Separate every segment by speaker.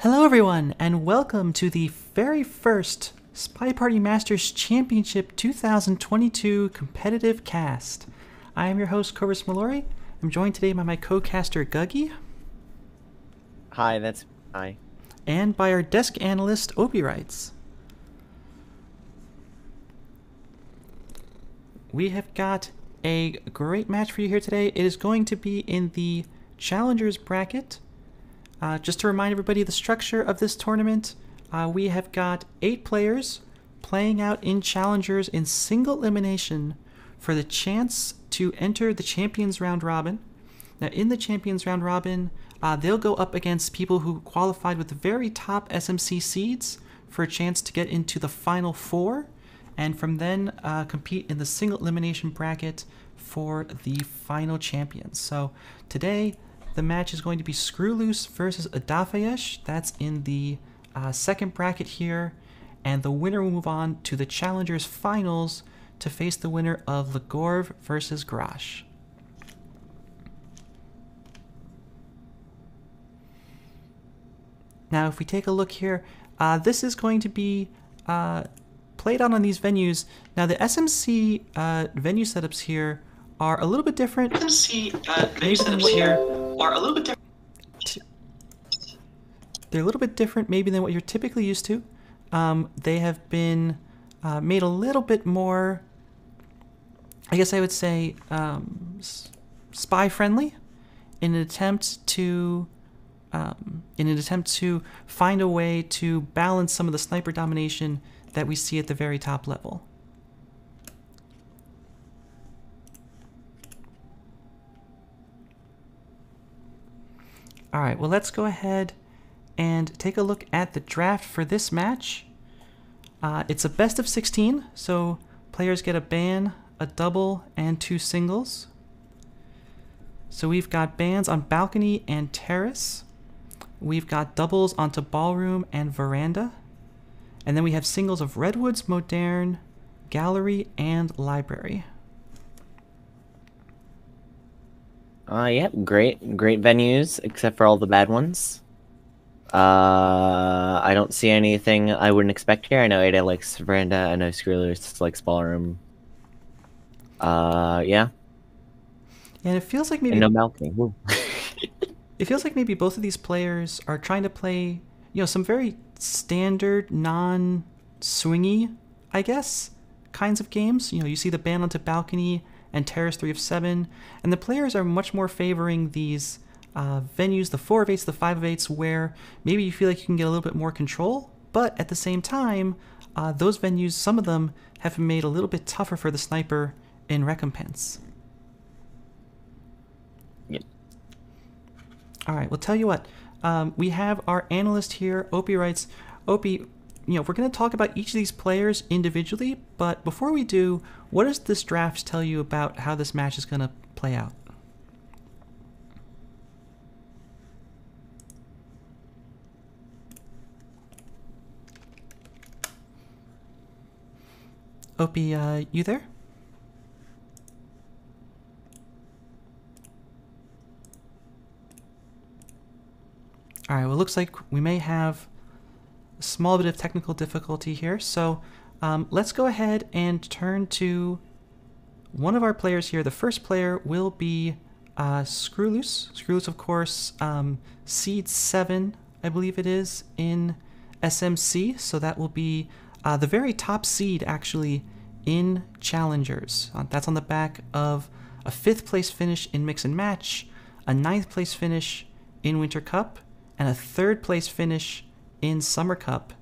Speaker 1: Hello everyone, and welcome to the very first SpyParty Masters Championship 2022 competitive cast. I am your host, Cobras Mallory. I'm joined today by my co-caster, Guggy.
Speaker 2: Hi, that's hi.
Speaker 1: And by our desk analyst, Opie Writes. We have got a great match for you here today. It is going to be in the Challengers bracket. Just to remind everybody the structure of this tournament, we have got 8 players playing out in Challengers in single elimination for the chance to enter the Champions Round Robin. Now, in the Champions Round Robin, they'll go up against people who qualified with the very top SMC seeds for a chance to get into the Final Four, and from then compete in the single elimination bracket for the final champions. So today, the match is going to be SkrewW versus Adafheyesh. That's in the second bracket here. And the winner will move on to the Challengers Finals to face the winner of L00se versus skreww. Now, if we take a look here, this is going to be played out on these venues. Now, the SMC venue setups here are a little bit different. SMC venue setups here are a little bit different. They're a little bit different maybe than what you're typically used to. They have been made a little bit more, I guess I would say, spy friendly in an attempt to find a way to balance some of the sniper domination that we see at the very top level. All right, well, let's go ahead and take a look at the draft for this match. It's a best of 16, so players get a ban, a double, and 2 singles. So we've got bans on balcony and terrace. We've got doubles onto ballroom and veranda. And then we have singles of redwoods, moderne, gallery, and library.
Speaker 2: Yep, great venues, except for all the bad ones. I don't see anything I wouldn't expect here. I know Ada likes veranda, I know SkrewW likes ballroom. Yeah.
Speaker 1: And it feels like maybe...
Speaker 2: And no balcony.
Speaker 1: It feels like maybe both of these players are trying to play, some very standard, non-swingy, I guess, kinds of games. You see the ban onto balcony and terrace 3 of 7, and the players are much more favoring these venues, the 4 of 8s, the 5 of 8s, where maybe you feel like you can get a little bit more control, but at the same time, those venues, some of them have been made a little bit tougher for the sniper in recompense.
Speaker 2: Yep.
Speaker 1: All right, well, tell you what, we have our analyst here, Opie Writes. Opie, we're going to talk about each of these players individually, but before we do, what does this draft tell you about how this match is going to play out? Opie, you there? All right, well, it looks like we may have a small bit of technical difficulty here, so let's go ahead and turn to one of our players here. The first player will be SkrewW. SkrewW, of course, seed 7, I believe it is, in SMC, so that will be the very top seed, actually, in Challengers. That's on the back of a 5th place finish in Mix and Match, a 9th place finish in Winter Cup, and a 3rd place finish in Summer Cup.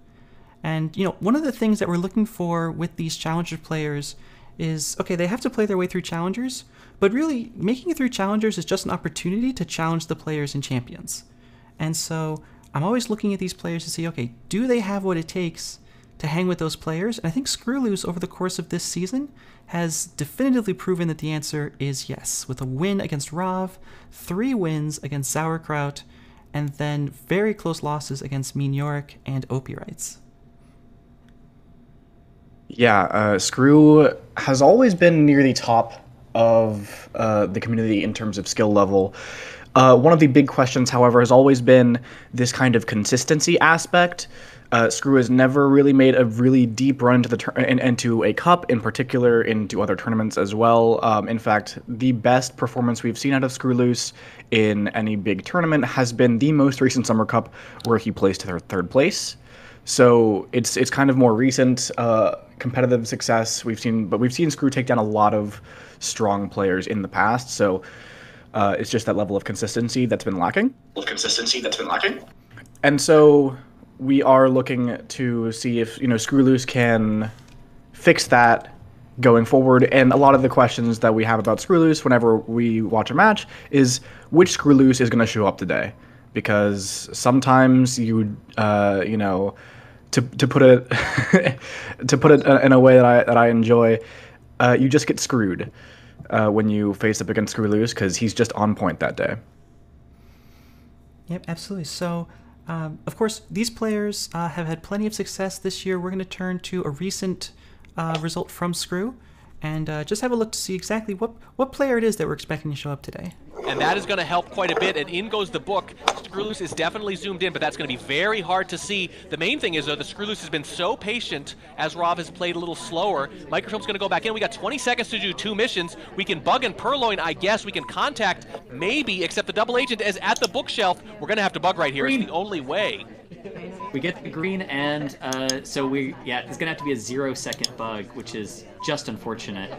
Speaker 1: And, one of the things that we're looking for with these Challenger players is, okay, they have to play their way through Challengers, but really, making it through Challengers is just an opportunity to challenge the players in Champions. And so, I'm always looking at these players to see, okay, do they have what it takes to hang with those players? And I think SkrewW, over the course of this season, has definitively proven that the answer is yes, with a win against Rav, 3 wins against Sauerkraut, and then very close losses against Mean Yorick and Opie Writes.
Speaker 3: Yeah, skreww has always been near the top of the community in terms of skill level. One of the big questions, however, has always been this kind of consistency aspect. Skreww has never really made a really deep run into into a cup, in particular into other tournaments as well. In fact, the best performance we've seen out of SkrewLoose in any big tournament has been the most recent Summer Cup, where he placed third place. So it's kind of more recent competitive success we've seen, but we've seen Skreww take down a lot of strong players in the past. So it's just that level of consistency that's been lacking. And so we are looking to see if SkrewLoose can fix that going forward. And a lot of the questions that we have about SkrewLoose whenever we watch a match is which SkrewLoose is going to show up today, because sometimes to put it to put it in a way that I enjoy, you just get screwed when you face up against SkrewLoose, because he's just on point that day.
Speaker 1: Yep, absolutely. So, of course, these players have had plenty of success this year. We're going to turn to a recent result from Skreww and just have a look to see exactly what player it is that we're expecting to show up today.
Speaker 4: And that is going to help quite a bit, and in goes the book. SkrewLoose is definitely zoomed in, but that's going to be very hard to see. The main thing is, though, the SkrewLoose has been so patient as Rob has played a little slower. Microfilm's going to go back in. We got 20 seconds to do 2 missions. We can bug and purloin, I guess. We can contact, maybe, except the double agent is at the bookshelf. We're going to have to bug right here. It's the only way.
Speaker 5: We get the green, and it's going to have to be a 0-second bug, which is just unfortunate.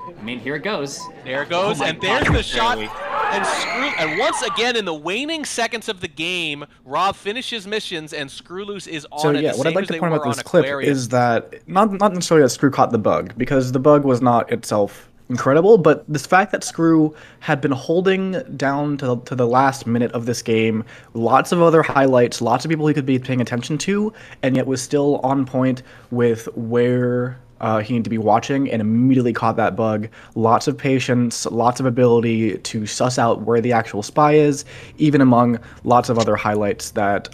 Speaker 5: I mean, here it goes.
Speaker 4: There it goes, and there's the shot. And once again, in the waning seconds of the game, Rob finishes missions, and SkrewLoose is on it.
Speaker 3: So yeah, what I'd like to point out about this clip is that not necessarily that Skreww caught the bug, because the bug was not itself incredible, but the fact that Skreww had been holding down to the last minute of this game, lots of other highlights, lots of people he could be paying attention to, and yet was still on point with where he needed to be watching, and immediately caught that bug. Lots of patience, lots of ability to suss out where the actual spy is, even among lots of other highlights that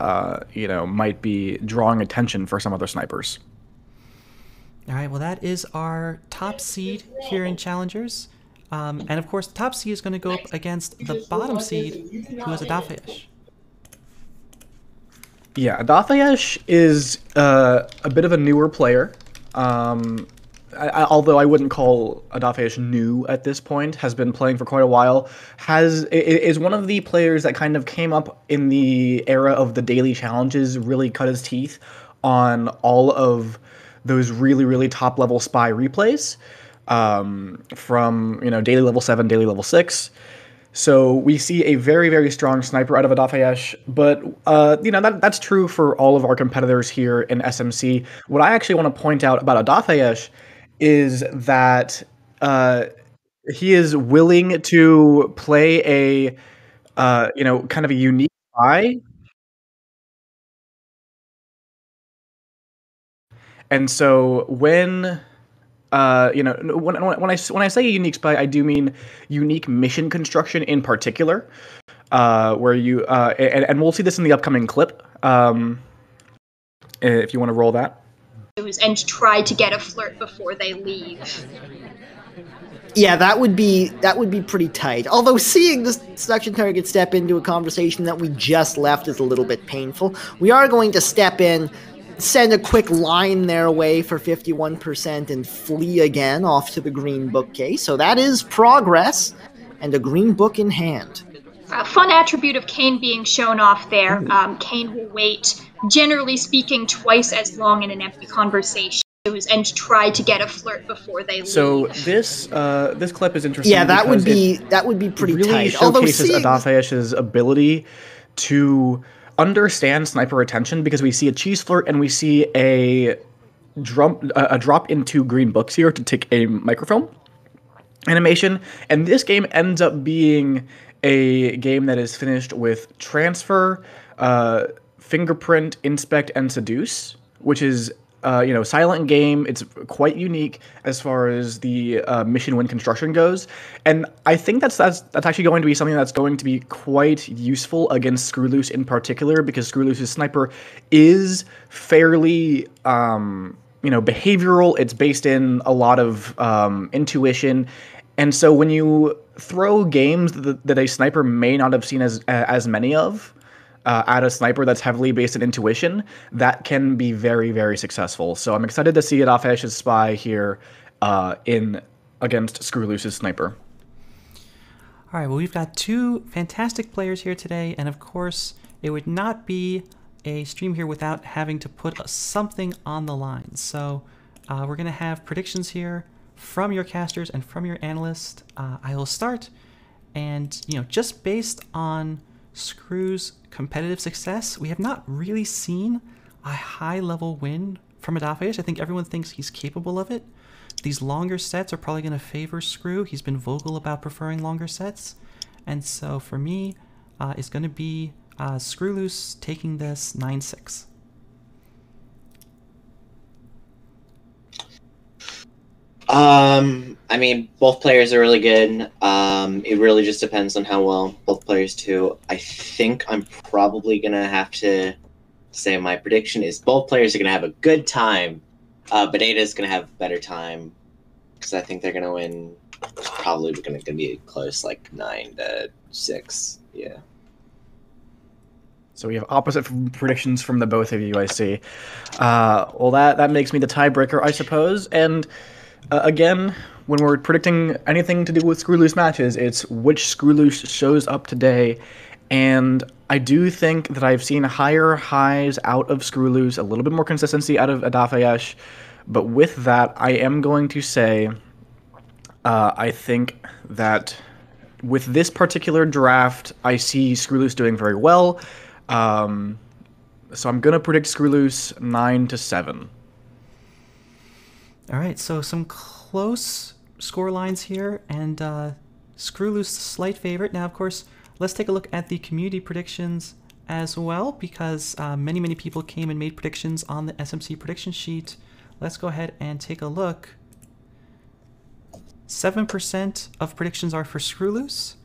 Speaker 3: might be drawing attention for some other snipers.
Speaker 1: All right, well, that is our top seed here in Challengers. And of course, the top seed is going to go up against the bottom seed, who is Adafheyesh.
Speaker 3: Yeah, Adafheyesh is a bit of a newer player. Although I wouldn't call Adafheyesh new at this point, has been playing for quite a while, is one of the players that kind of came up in the era of the daily challenges, really cut his teeth on all of those really, really top-level spy replays from, daily level 7, daily level 6. So we see a very, very strong sniper out of Adafheyesh, but that's true for all of our competitors here in SMC. What I actually want to point out about Adafheyesh is that he is willing to play a kind of a unique spy. And so when when I say a unique spy, I do mean unique mission construction in particular, where you and we'll see this in the upcoming clip. If you want to roll that.
Speaker 6: And try to get a flirt before they leave.
Speaker 7: Yeah, that would be pretty tight. Although seeing this seduction target step into a conversation that we just left is a little bit painful. We are going to step in, send a quick line their way for 51% and flee again off to the green bookcase. So that is progress, and a green book in hand.
Speaker 6: A fun attribute of Kane being shown off there. Kane will wait, generally speaking, twice as long in an empty conversation and try to get a flirt before they leave.
Speaker 3: So this clip is interesting.
Speaker 7: Yeah, that would be pretty
Speaker 3: really
Speaker 7: tight.
Speaker 3: Showcases Adafheyesh's ability to understand sniper attention, because we see a cheese flirt and we see a drop into green books here to take a microfilm animation, and this game ends up being a game that is finished with transfer, fingerprint, inspect, and seduce, which is silent game. It's quite unique as far as the mission win construction goes, and I think that's actually going to be something that's going to be quite useful against SkrewLoose in particular, because SkrewLoose's sniper is fairly behavioral. It's based in a lot of intuition, And so when you throw games that a sniper may not have seen as many of, at a sniper that's heavily based in intuition, that can be very, very successful. So I'm excited to see Adafheyesh's spy here in against skreww.lose's sniper.
Speaker 1: All right, well, we've got two fantastic players here today, and of course, it would not be a stream here without having to put something on the line. So we're going to have predictions here from your casters and from your analyst. I will start, and just based on skreww's competitive success, we have not really seen a high-level win from Adafheyesh. I think everyone thinks he's capable of it. These longer sets are probably going to favor skreww. He's been vocal about preferring longer sets. And so for me, it's going to be skreww.lose taking this 9-6.
Speaker 2: I mean, both players are really good. It really just depends on how well both players do. I think I'm probably going to have to say my prediction is both players are going to have a good time. But Ada's going to have a better time because I think they're going to win. It's probably going to be close, like 9-6. Yeah.
Speaker 3: So we have opposite predictions from the both of you, I see. Well, that makes me the tiebreaker, I suppose. And again, when we're predicting anything to do with skreww.lose matches, it's which skreww.lose shows up today. And I do think that I've seen higher highs out of skreww.lose, a little bit more consistency out of Adafheyesh. But with that, I am going to say I think that with this particular draft, I see skreww.lose doing very well. So I'm going to predict skreww.lose 9-7.
Speaker 1: All right, so some close score lines here, and skreww.lose slight favorite. Now, of course, let's take a look at the community predictions as well, because many people came and made predictions on the SMC prediction sheet. Let's go ahead and take a look. 7% of predictions are for skreww.lose.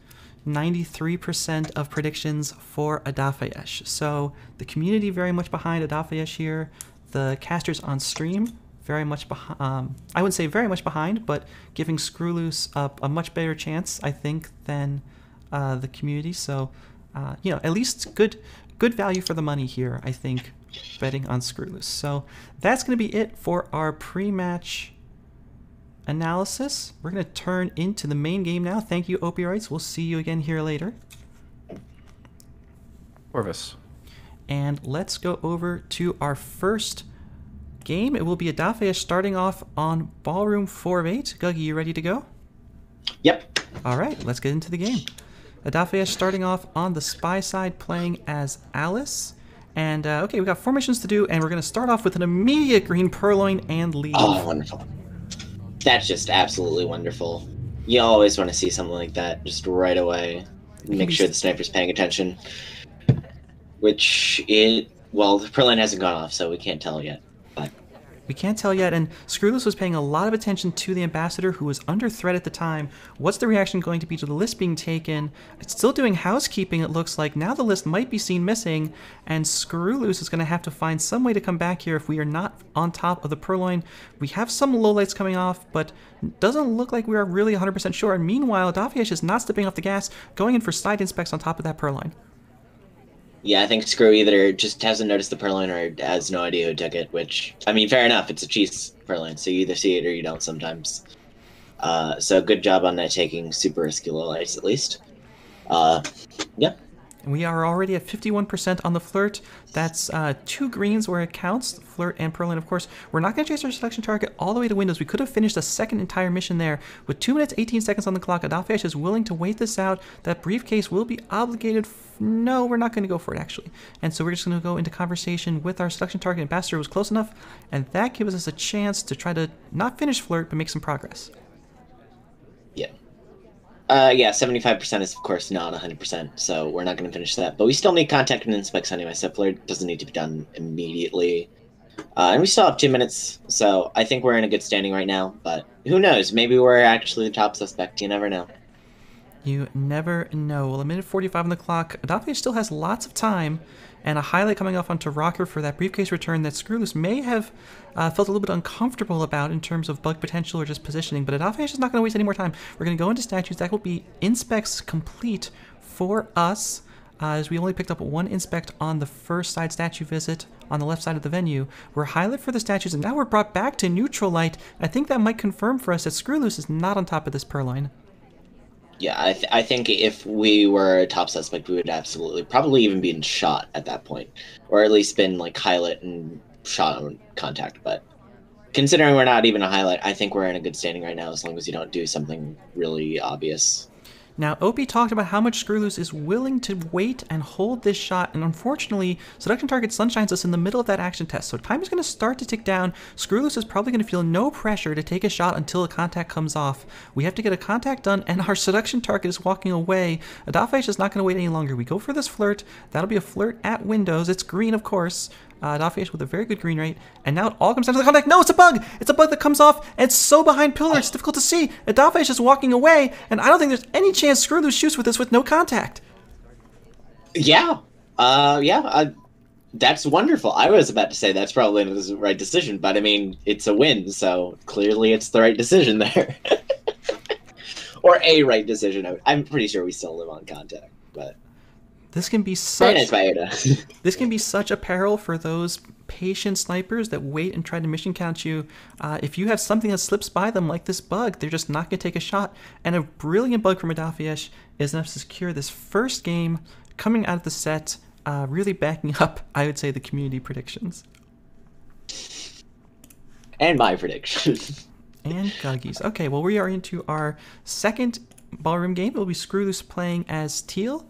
Speaker 1: 93% of predictions for Adafheyesh. So the community very much behind Adafheyesh here. The casters on stream very much behind. I wouldn't say very much behind, but giving skreww.lose a much better chance, I think, than the community. So at least good value for the money here, I think, betting on skreww.lose. So that's going to be it for our pre-match analysis. We're going to turn into the main game now. Thank you, Opioids. We'll see you again here later.
Speaker 3: Orvis.
Speaker 1: And let's go over to our first game. It will be Adafheyesh starting off on ballroom 4 of 8. Guggy, you ready to go?
Speaker 2: Yep.
Speaker 1: All right, let's get into the game. Adafheyesh starting off on the spy side, playing as Alice. And okay, we've got 4 missions to do, and we're going to start off with an immediate green purloin and leave.
Speaker 2: Oh, wonderful. That's just absolutely wonderful. You always want to see something like that just right away. Make sure the sniper's paying attention. Well, the purloin hasn't gone off, so we can't tell yet. But
Speaker 1: we can't tell yet, and skreww.lose was paying a lot of attention to the ambassador, who was under threat at the time. What's the reaction going to be to the list being taken? It's still doing housekeeping, it looks like. Now the list might be seen missing, and skreww.lose is going to have to find some way to come back here if we are not on top of the purloin. We have some lowlights coming off, but doesn't look like we are really 100% sure. And meanwhile, Adafheyesh is not stepping off the gas, going in for side inspects on top of that purloin.
Speaker 2: yeah, I think skreww either just hasn't noticed the purloin or has no idea who took it, which, I mean, fair enough. It's a cheese purloin, so you either see it or you don't sometimes. So good job on that, taking super risky lowlights at least. Yeah.
Speaker 1: We are already at 51% on the flirt. That's 2 greens where it counts, flirt and purloin, of course. We're not going to chase our selection target all the way to windows. We could have finished a second entire mission there. With 2 minutes, 18 seconds on the clock, Adafheyesh is willing to wait this out. That briefcase will be obligated. No, we're not going to go for it, actually. And so we're just going to go into conversation with our selection target. Ambassador was close enough, and that gives us a chance to try to not finish flirt, but make some progress.
Speaker 2: Yeah. Yeah, 75% is, of course, not 100%, so we're not going to finish that. But we still need contact and inspects anyway, so flirt doesn't need to be done immediately. And we still have 2 minutes, so I think we're in a good standing right now. But who knows? Maybe we're actually the top suspect. You never know.
Speaker 1: You never know. Well, a minute 45 on the clock. Adafheyesh still has lots of time, and a highlight coming off onto Rocker for that briefcase return that skreww may have felt a little bit uncomfortable about in terms of bug potential or just positioning, but Adafheyesh is not going to waste any more time. We're going to go into statues. That will be inspects complete for us, as we only picked up one inspect on the first side statue visit on the left side of the venue. We're highlight for the statues, and now we're brought back to neutral light. I think that might confirm for us that skreww is not on top of this purloin.
Speaker 2: Yeah, I think if we were a top suspect, we would absolutely probably even been shot at that point, or at least been like highlight and shot on contact. But considering we're not even a highlight, I think we're in a good standing right now, as long as you don't do something really obvious.
Speaker 1: Now, Opie talked about how much skreww is willing to wait and hold this shot, and unfortunately, Seduction Target sunshines us in the middle of that action test, so time is going to start to tick down. skreww is probably going to feel no pressure to take a shot until a contact comes off. We have to get a contact done, and our Seduction Target is walking away. Adafheyesh is not going to wait any longer. We go for this flirt. That'll be a flirt at windows. It's green, of course. Adafheyesh with a very good green rate, and now it all comes down to the contact. No, it's a bug! It's a bug that comes off, and it's so behind pillar, it's difficult to see. Adafheyesh is walking away, and I don't think there's any chance skreww shoots with this with no contact.
Speaker 2: Yeah. That's wonderful. I was about to say that's probably the right decision, but I mean, it's a win, so clearly it's the right decision there. Or a right decision. I'm pretty sure we still live on contact, but...
Speaker 1: This can be such
Speaker 2: nice,
Speaker 1: this can be such a peril for those patient snipers that wait and try to mission count you. If you have something that slips by them like this bug, they're just not going to take a shot. And a brilliant bug from Adafheyesh is enough to secure this first game coming out of the set, really backing up, I would say, the community predictions.
Speaker 2: And my prediction.
Speaker 1: And Guggies. Okay, well, we are into our second ballroom game. It will be skreww playing as Teal,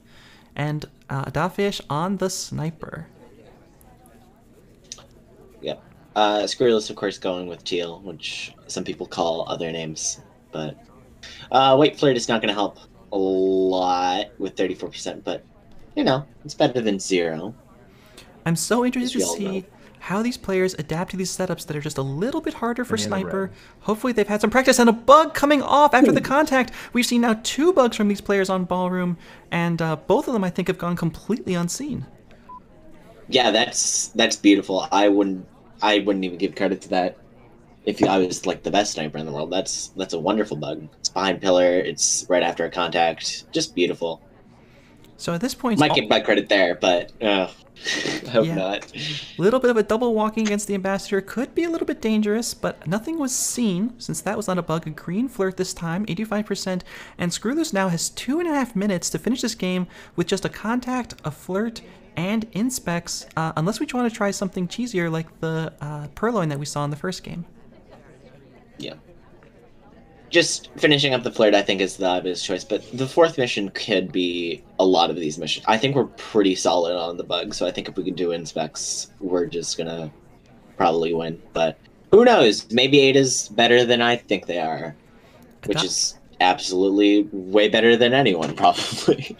Speaker 1: and Adafheyesh on the sniper.
Speaker 2: Yep. skreww, of course, going with Teal, which some people call other names. But White Flirt is not going to help a lot with 34%, but, you know, it's better than 0.
Speaker 1: I'm so interested to see how these players adapt to these setups that are just a little bit harder for sniper. Hopefully they've had some practice, and a bug coming off after the contact. We've seen now 2 bugs from these players on ballroom, and both of them I think have gone completely unseen.
Speaker 2: Yeah, that's beautiful. I wouldn't even give credit to that if I was like the best sniper in the world. That's a wonderful bug. It's behind pillar. It's right after a contact. Just beautiful.
Speaker 1: So at this point,
Speaker 2: might get bug credit there, but I hope not.
Speaker 1: A little bit of a double walking against the ambassador could be a little bit dangerous, but nothing was seen since that was not a bug. A green flirt this time, 85%, and skreww now has 2.5 minutes to finish this game with just a contact, a flirt, and inspects, unless we want to try something cheesier like the purloin that we saw in the first game.
Speaker 2: Yeah. Just finishing up the flirt, I think, is the obvious choice, but the 4th mission could be a lot of these missions. I think we're pretty solid on the bug, so I think if we can do inspects, we're just gonna probably win. But who knows? Maybe Ada's better than I think they are, which is absolutely way better than anyone, probably.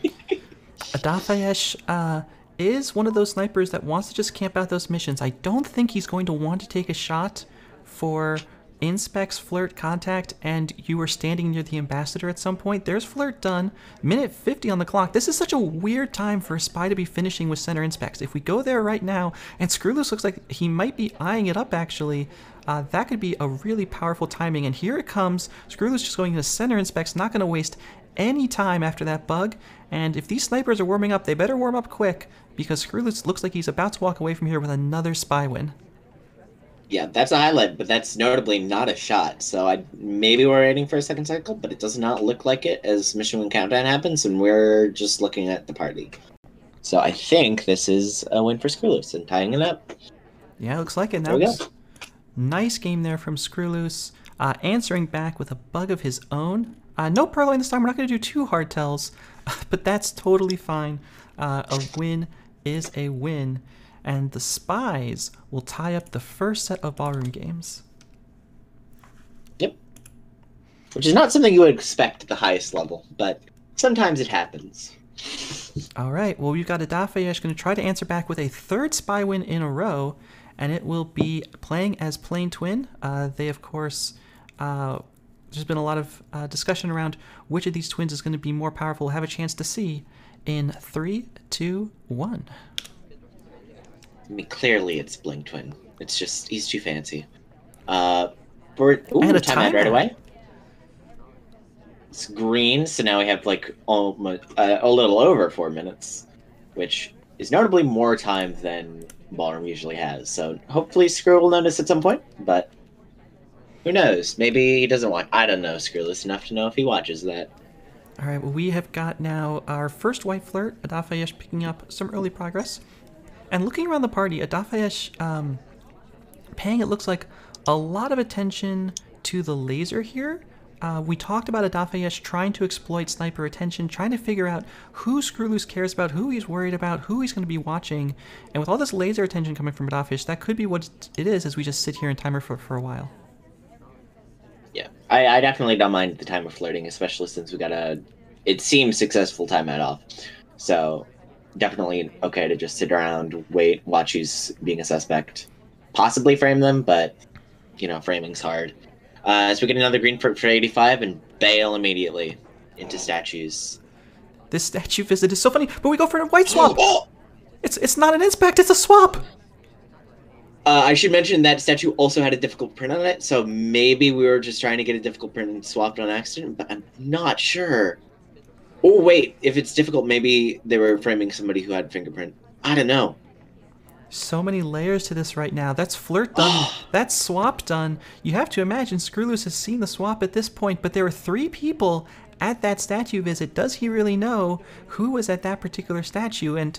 Speaker 1: Adafheyesh is one of those snipers that wants to just camp out those missions. I don't think he's going to want to take a shot for inspects, flirt, contact, and you were standing near the ambassador at some point. There's flirt done. Minute 50 on the clock. This is such a weird time for a spy to be finishing with center inspects. If we go there right now, and skreww looks like he might be eyeing it up actually, that could be a really powerful timing. And here it comes. skreww just going into center inspects, not going to waste any time after that bug. And if these snipers are warming up, they better warm up quick, because skreww looks like he's about to walk away from here with another spy win.
Speaker 2: Yeah, that's a highlight, but that's notably not a shot. So maybe we're waiting for a second cycle, but it does not look like it as mission win countdown happens, and we're just looking at the party. So I think this is a win for skreww and tying it up.
Speaker 1: Yeah, looks like it. That was nice game there from skreww, answering back with a bug of his own. No purloin this time. We're not going to do 2 hard tells, but that's totally fine. A win is a win. And the spies will tie up the first set of ballroom games.
Speaker 2: Yep. Which is not something you would expect at the highest level, but sometimes it happens.
Speaker 1: All right, well, we've got Adafheyesh going to try to answer back with a 3rd spy win in a row, and it will be playing as Plain Twin. They, of course, there's been a lot of discussion around which of these twins is going to be more powerful. We'll have a chance to see in 3, 2, 1.
Speaker 2: I mean, clearly it's Bling Twin. It's just, he's too fancy. And a timeout right away. It's green, so now we have like almost a little over 4 minutes, which is notably more time than Ballroom usually has. So hopefully skreww will notice at some point, but who knows? Maybe he doesn't watch. I don't know skreww enough to know if he watches that.
Speaker 1: All right, well, we have got now our first white flirt, Adafheyesh picking up some early progress. And looking around the party, Adafheyesh paying, it looks like, a lot of attention to the laser here. We talked about Adafheyesh trying to exploit sniper attention, trying to figure out who skreww cares about, who he's worried about, who he's going to be watching. And with all this laser attention coming from Adafheyesh, that could be what it is as we just sit here and timer for a while.
Speaker 2: Yeah, I definitely don't mind the timer flirting, especially since we got it seems successful timeout off. So definitely okay to just sit around, wait, watch who's being a suspect. Possibly frame them, but, you know, framing's hard. So we get another green for 85 and bail immediately into statues.
Speaker 1: This statue visit is so funny, but we go for a white swap! Oh! It's not an inspect, it's a swap!
Speaker 2: I should mention that statue also had a difficult print on it, so maybe we were just trying to get a difficult print and swapped on accident, but I'm not sure. Oh, wait, if it's difficult, maybe they were framing somebody who had fingerprint. I don't know.
Speaker 1: So many layers to this right now. That's flirt done. That's swap done. You have to imagine skreww has seen the swap at this point, but there were 3 people at that statue visit. Does he really know who was at that particular statue and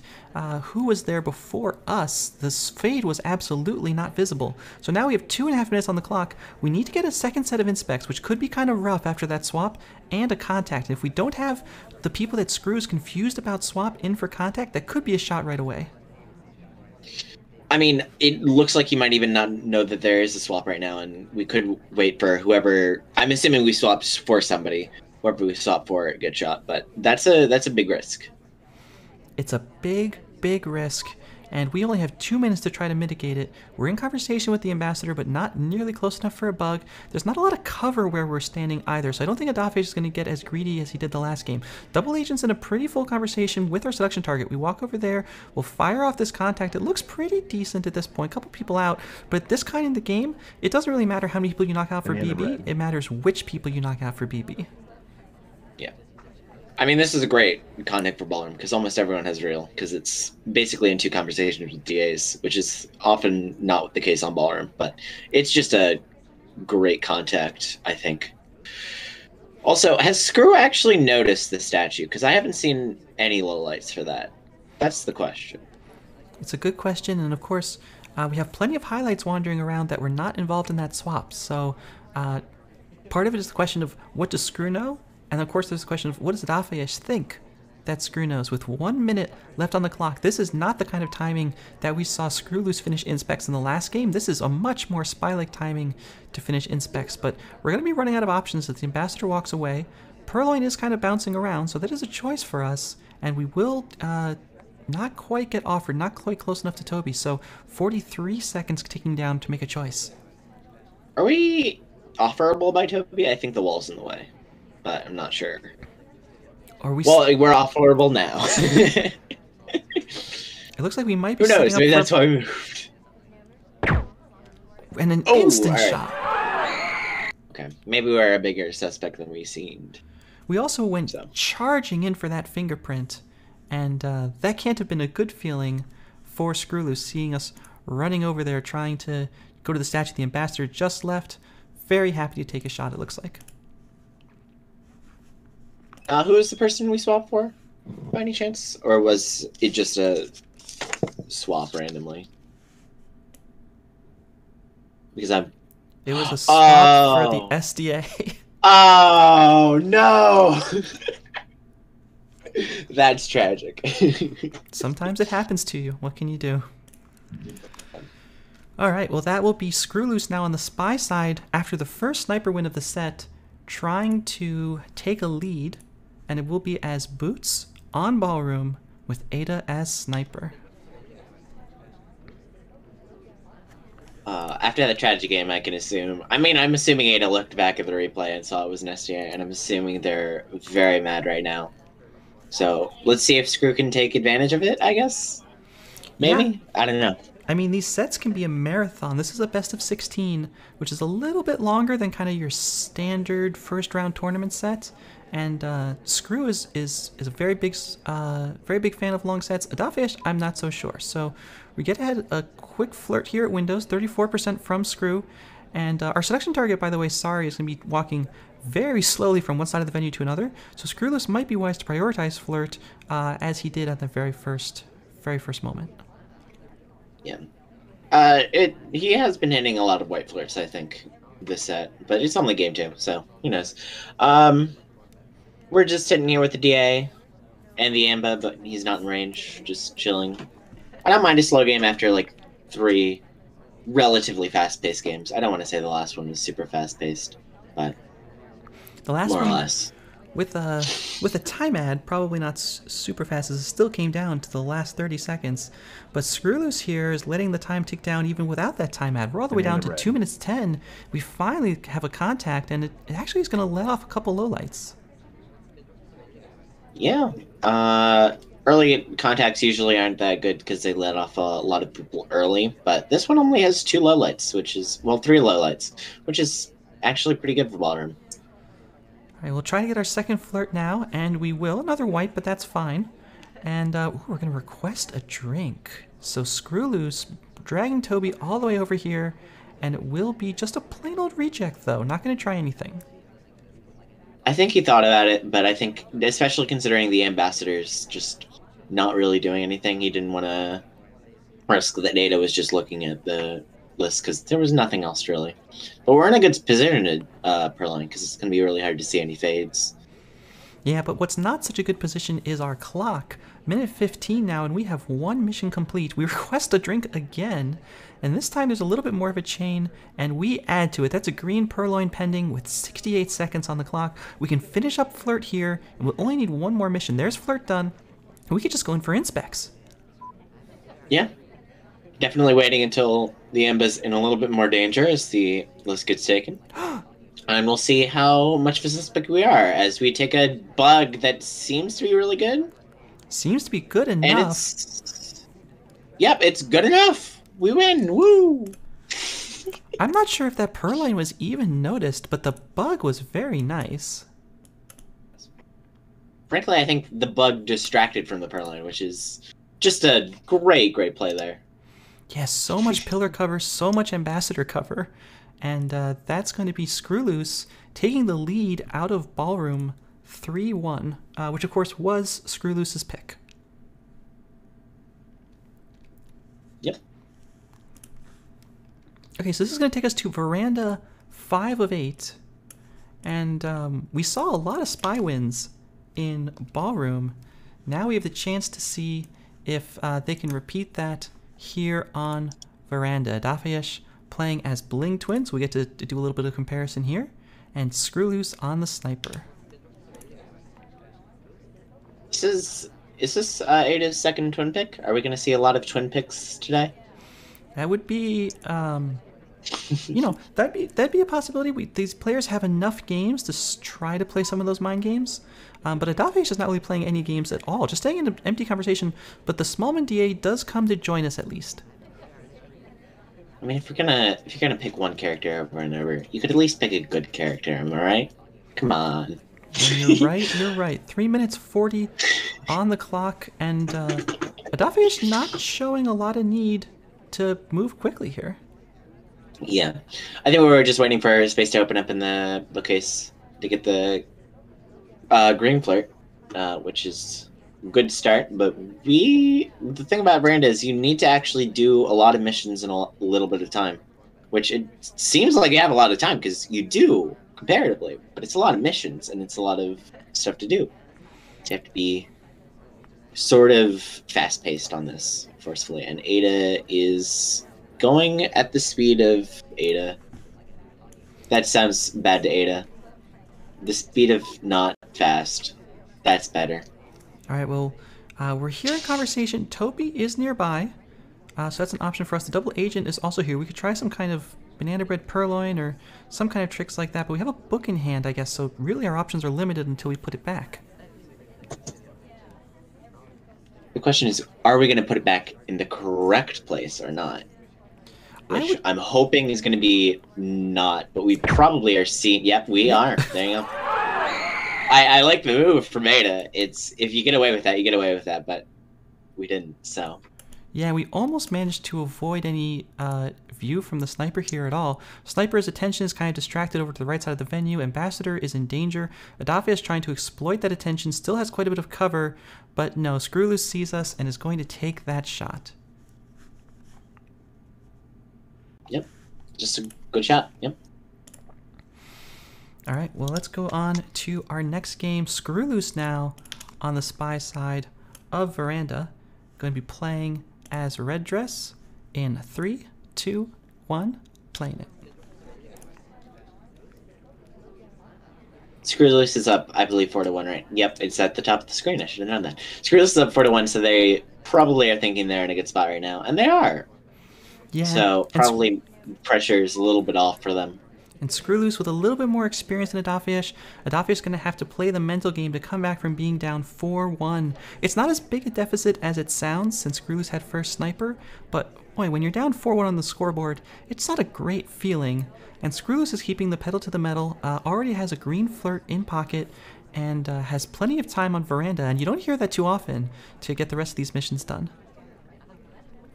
Speaker 1: who was there before us? The fade was absolutely not visible. So now we have 2.5 minutes on the clock. We need to get a second set of inspects, which could be kind of rough after that swap, and a contact. And if we don't have the people that skreww is confused about swap in for contact, that could be a shot right away.
Speaker 2: I mean, it looks like you might even not know that there is a swap right now, and we could wait for whoever. I'm assuming we swapped for somebody. Whoever we swap for, get shot. But that's a big risk.
Speaker 1: It's a big risk, and we only have 2 minutes to try to mitigate it. We're in conversation with the ambassador, but not nearly close enough for a bug. There's not a lot of cover where we're standing either, so I don't think Adafheyesh is going to get as greedy as he did the last game. Double agent's in a pretty full conversation with our seduction target. We walk over there, we'll fire off this contact. It looks pretty decent at this point, a couple people out, but this kind of the game, it doesn't really matter how many people you knock out for BB, it matters which people you knock out for BB.
Speaker 2: Yeah. I mean, this is a great contact for Ballroom because almost everyone has real because it's basically in 2 conversations with DAs, which is often not the case on Ballroom, but it's just a great contact, I think. Also, has skreww actually noticed the statue? Because I haven't seen any little lights for that. That's the question.
Speaker 1: It's a good question, and of course, we have plenty of highlights wandering around that were not involved in that swap. So part of it is the question of what does skreww know? And of course, there's the question of what does Adafheyesh think that skreww knows? With 1 minute left on the clock, this is not the kind of timing that we saw skreww finish inspects in the last game. This is a much more spy-like timing to finish inspects, but we're going to be running out of options as the ambassador walks away. Purloin is kind of bouncing around, so that is a choice for us, and we will not quite get offered, not quite close enough to Toby, so 43 seconds ticking down to make a choice.
Speaker 2: Are we offerable by Toby? I think the wall's in the way. But I'm not sure.
Speaker 1: Are we?
Speaker 2: Well, we're offerable now.
Speaker 1: It looks like we might be.
Speaker 2: Who knows? Maybe that's why we moved.
Speaker 1: And an instant shot.
Speaker 2: Okay, maybe we're a bigger suspect than we seemed.
Speaker 1: We also went charging in for that fingerprint, and that can't have been a good feeling for skreww, seeing us running over there trying to go to the statue the ambassador just left. Very happy to take a shot, it looks like.
Speaker 2: Who is the person we swapped for, by any chance? Or was it just a swap randomly? Because
Speaker 1: It was a swap for the SDA.
Speaker 2: Oh, no! That's tragic.
Speaker 1: Sometimes it happens to you. What can you do? Alright, well that will be skreww now on the spy side after the first sniper win of the set, trying to take a lead. And it will be as Boots on Ballroom with Ada as Sniper.
Speaker 2: After that tragic game, I can assume. I mean, I'm assuming Ada looked back at the replay and saw it was an SDA, and I'm assuming they're very mad right now. So let's see if skreww can take advantage of it, I guess. Maybe?
Speaker 1: Yeah.
Speaker 2: I don't know.
Speaker 1: I mean, these sets can be a marathon. This is a best of 16, which is a little bit longer than kind of your standard first round tournament set. And skreww is a very big fan of long sets. Adafheyesh, I'm not so sure. So we get ahead a quick flirt here at Windows, 34% from skreww. And our selection target, by the way, sorry, is going to be walking very slowly from one side of the venue to another. So skrewless might be wise to prioritize flirt as he did at the very first moment.
Speaker 2: Yeah. He has been hitting a lot of white flirts, I think, this set. But it's only game 2, so who knows. We're just sitting here with the DA and the Amba, but he's not in range, just chilling. I don't mind a slow game after, like, 3 relatively fast-paced games. I don't want to say the last one was super fast-paced, but
Speaker 1: the last
Speaker 2: more
Speaker 1: one,
Speaker 2: or less.
Speaker 1: With a time ad, probably not super fast, as it still came down to the last 30 seconds. But skrewloose here is letting the time tick down even without that time ad. We're all the way down to 2 minutes 10. We finally have a contact, and it actually is going to let off a couple lowlights.
Speaker 2: Yeah. Early contacts usually aren't that good because they let off a lot of people early, but this one only has 2 lowlights, which is, well, 3 lowlights, which is actually pretty good for ballroom.
Speaker 1: All right, we'll try to get our second flirt now, and we will. Another white, but that's fine. And we're going to request a drink. So skrewloose dragging Toby all the way over here, and it will be just a plain old reject, though. Not going to try anything.
Speaker 2: I think he thought about it, but I think, especially considering the ambassadors just not really doing anything, he didn't want to risk that Ada was just looking at the list because there was nothing else really. But we're in a good position to Perline because it's going to be really hard to see any fades.
Speaker 1: Yeah, but what's not such a good position is our clock. Minute 15 now, and we have 1 mission complete. We request a drink again, and this time there's a little bit more of a chain, and we add to it. That's a green purloin pending with 68 seconds on the clock. We can finish up flirt here, and we'll only need 1 more mission. There's flirt done, and we could just go in for inspecs.
Speaker 2: Yeah. Definitely waiting until the Emba's in a little bit more danger as the list gets taken. And we'll see how much of a suspect we are as we take a bug that seems to be really good.
Speaker 1: Seems to be good enough.
Speaker 2: And yep, it's good enough. We win. Woo!
Speaker 1: I'm not sure if that purloin was even noticed, but the bug was very nice.
Speaker 2: Frankly, I think the bug distracted from the purloin, which is just a great play there.
Speaker 1: Yeah, so much pillar cover, so much ambassador cover. And that's going to be skrewloose taking the lead out of ballroom 3-1, which of course was skrewloose's pick.
Speaker 2: Yep.
Speaker 1: Okay, so this is going to take us to veranda 5 of 8. And we saw a lot of spy wins in ballroom. Now we have the chance to see if they can repeat that here on veranda. Adafheyesh playing as Bling Twins. We get to do a little bit of comparison here. And skrewloose on the sniper.
Speaker 2: Is this Ada's second twin pick? Are we going to see a lot of twin picks today?
Speaker 1: That would be, you know, that'd be a possibility. These players have enough games to try to play some of those mind games. But Adafheyesh is not really playing any games at all, just staying in an empty conversation. But the Smallman DA does come to join us at least.
Speaker 2: I mean, if you're gonna pick one character over and over, you could at least pick a good character. Am I right? Come on.
Speaker 1: You're right. You're right. 3 minutes 40 on the clock, and Adafheyesh not showing a lot of need to move quickly here.
Speaker 2: Yeah, I think we were just waiting for space to open up in the bookcase to get the green flirt, which is a good start. But the thing about veranda is you need to actually do a lot of missions in a little bit of time, which it seems like you have a lot of time because you do comparatively, but it's a lot of missions and it's a lot of stuff to do. You have to be sort of fast-paced on this, forcefully, and Ada is going at the speed of Ada. That sounds bad to Ada. The speed of not fast. That's better.
Speaker 1: All right, well, we're here in conversation. Toby is nearby. So that's an option for us. The double agent is also here. We could try some kind of banana bread purloin or some kind of tricks like that, but we have a book in hand, I guess, so really our options are limited until we put it back.
Speaker 2: The question is, are we going to put it back in the correct place or not? Which I'm hoping is going to be not, but we probably are seeing... Yep, we are. There you go. I like the move from Ada. It's, if you get away with that, you get away with that, but we didn't, so...
Speaker 1: Yeah, we almost managed to avoid any view from the sniper here at all. Sniper's attention is kind of distracted over to the right side of the venue. Ambassador is in danger. Adafheyesh is trying to exploit that attention, still has quite a bit of cover, but no, skreww sees us and is going to take that shot.
Speaker 2: Yep, just a good shot, yep.
Speaker 1: All right, well, let's go on to our next game. skreww now on the spy side of Veranda. Going to be playing as Red Dress in 3, 2, 1, playing it.
Speaker 2: skreww is up, I believe, 4-1, right? Yep, it's at the top of the screen. I should have known that. skreww is up 4-1, so they probably are thinking they're in a good spot right now, and they are.
Speaker 1: Yeah.
Speaker 2: So probably pressure's a little bit off for them.
Speaker 1: And skreww with a little bit more experience than Adafheyesh. Adafheyesh is going to have to play the mental game to come back from being down 4-1. It's not as big a deficit as it sounds since skreww had first sniper, but boy, when you're down 4-1 on the scoreboard, it's not a great feeling. And skreww is keeping the pedal to the metal, already has a green flirt in pocket, and has plenty of time on Veranda, and you don't hear that too often to get the rest of these missions done.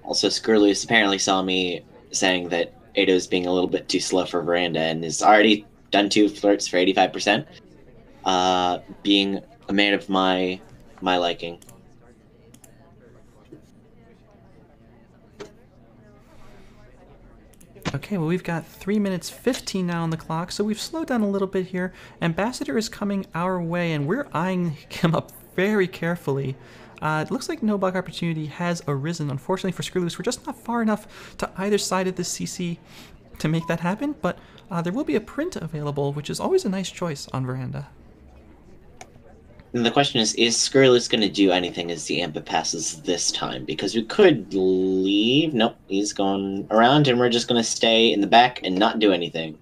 Speaker 2: Also, skreww apparently saw me saying that Ada is being a little bit too slow for Veranda and has already done 2 flirts for 85%. Being a man of my liking.
Speaker 1: Okay, well, we've got 3 minutes 15 now on the clock, so we've slowed down a little bit here. Ambassador is coming our way, and we're eyeing him up very carefully. It looks like no bug opportunity has arisen. Unfortunately for skreww, we're just not far enough to either side of the CC to make that happen, but there will be a print available, which is always a nice choice on Veranda.
Speaker 2: And the question is skreww going to do anything as the Ampa passes this time? Because we could leave. Nope, he's going around, and we're just going to stay in the back and not do anything.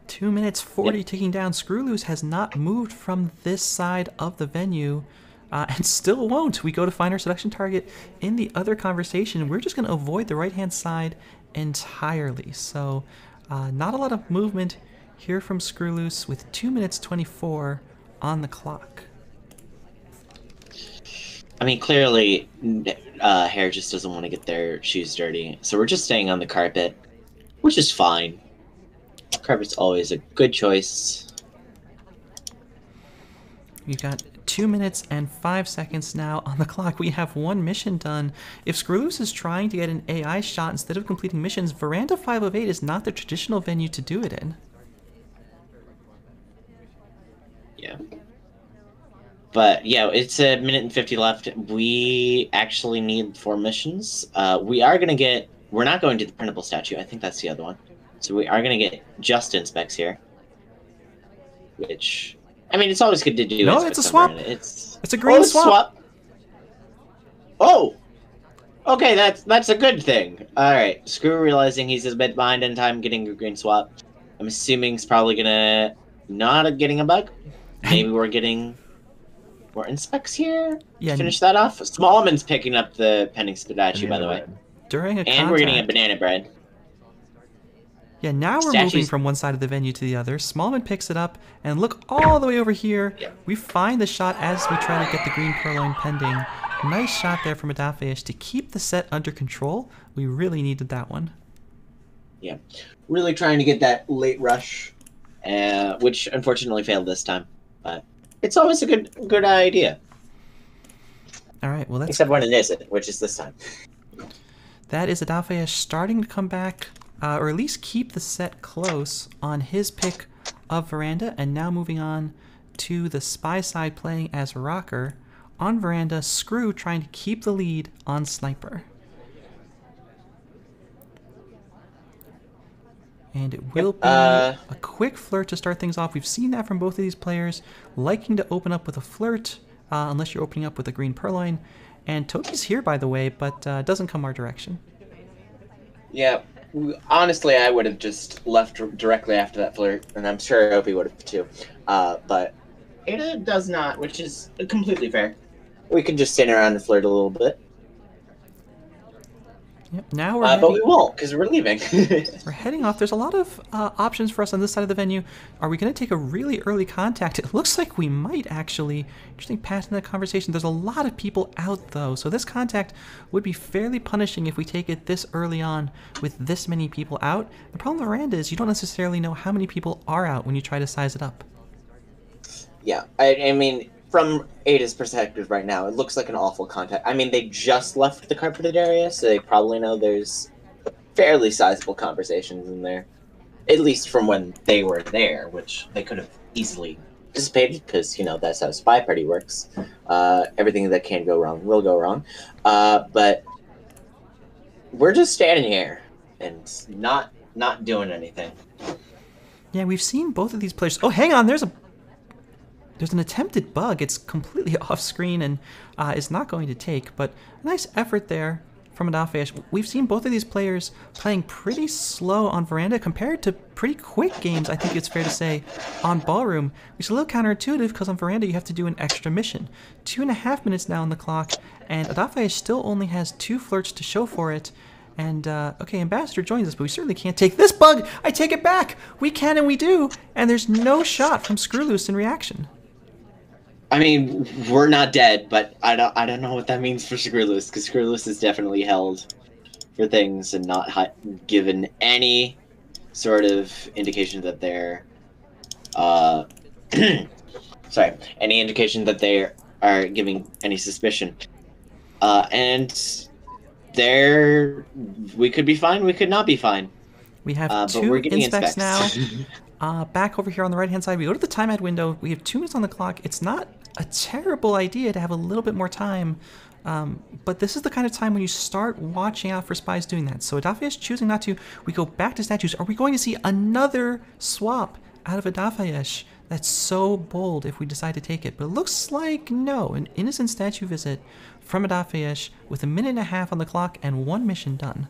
Speaker 1: 2 minutes 40 ticking down. skreww has not moved from this side of the venue and still won't. We go to find our selection target in the other conversation. We're just going to avoid the right-hand side entirely. So not a lot of movement here from skreww with 2 minutes 24 on the clock.
Speaker 2: I mean, clearly, Hair just doesn't want to get their shoes dirty. So we're just staying on the carpet, which is fine. Carpet's always a good choice.
Speaker 1: We've got 2 minutes and 5 seconds now on the clock. We have 1 mission done. If skreww is trying to get an AI shot instead of completing missions, Veranda 508 is not the traditional venue to do it in.
Speaker 2: Yeah. But, yeah, it's a minute and 50 left. We actually need 4 missions. We are going to get... We're not going to the printable statue. I think that's the other one. So we are going to get just inspects here. Which... I mean, it's always good to do.
Speaker 1: No, it's a swap. It's a green
Speaker 2: swap.
Speaker 1: swap.
Speaker 2: Oh! Okay, that's a good thing. Alright, skreww realizing he's a bit behind in time getting a green swap. I'm assuming he's probably gonna... Not getting a bug. Maybe we're getting... more inspects here?
Speaker 1: Yeah.
Speaker 2: Finish that off. Smallman's picking up the pending statue, by the way.
Speaker 1: During a
Speaker 2: And we're getting a banana bread.
Speaker 1: Yeah, now we're moving from one side of the venue to the other. Smallman picks it up, and look all the way over here.
Speaker 2: Yep.
Speaker 1: We find the shot as we try to get the green purloin pending. Nice shot there from Adafheyesh to keep the set under control. We really needed that one.
Speaker 2: Yeah, really trying to get that late rush, which unfortunately failed this time. But it's always a good idea.
Speaker 1: All right, well,
Speaker 2: except when it isn't, which is this time.
Speaker 1: That is Adafheyesh starting to come back. Or at least keep the set close on his pick of Veranda, and now moving on to the spy side playing as Rocker. On Veranda, skreww trying to keep the lead on Sniper. And it will be a quick flirt to start things off. We've seen that from both of these players, liking to open up with a flirt, unless you're opening up with a green purloin. And Toki's here, by the way, but doesn't come our direction.
Speaker 2: Yeah, honestly, I would have just left directly after that flirt, and I'm sure Opie would have too. But Ada does not, which is completely fair. We could just stand around and flirt a little bit.
Speaker 1: Yep, now we're
Speaker 2: but we won't, because we're leaving.
Speaker 1: we're heading off. There's a lot of options for us on this side of the venue. Are we going to take a really early contact? It looks like we might, actually. Interesting path in the conversation. There's a lot of people out, though, so this contact would be fairly punishing if we take it this early on with this many people out. The problem with Veranda is you don't necessarily know how many people are out when you try to size it up.
Speaker 2: Yeah, I mean, from Ada's perspective right now, it looks like an awful contact. I mean, they just left the carpeted area, so they probably know there's fairly sizable conversations in there. At least from when they were there, which they could have easily dissipated, because, you know, that's how SpyParty works. Everything that can go wrong will go wrong. But we're just standing here and not doing anything.
Speaker 1: Yeah, we've seen both of these players. Oh, hang on, there's an attempted bug. It's completely off screen and is not going to take, but a nice effort there from Adafheyesh. We've seen both of these players playing pretty slow on Veranda compared to pretty quick games, I think it's fair to say, on Ballroom, which is a little counterintuitive because on Veranda you have to do an extra mission. 2.5 minutes now on the clock, and Adafheyesh still only has 2 flirts to show for it. And, okay, Ambassador joins us, but we certainly can't take this bug! I take it back! We can and we do! And there's no shot from SkrewW in reaction.
Speaker 2: I mean, we're not dead, but I don't know what that means for SkrewW, because SkrewW is definitely held for things and not given any sort of indication that they're, sorry, any indication that they are giving any suspicion. And we could be fine, we could not be fine.
Speaker 1: We have 2 inspects now. Back over here on the right-hand side, we go to the time ad window. We have 2 minutes on the clock. It's not a terrible idea to have a little bit more time, but this is the kind of time when you start watching out for spies doing that. So Adafheyesh choosing not to. We go back to statues. Are we going to see another swap out of Adafheyesh? That's so bold if we decide to take it. But it looks like no. An innocent statue visit from Adafheyesh with 1.5 minutes on the clock and 1 mission done.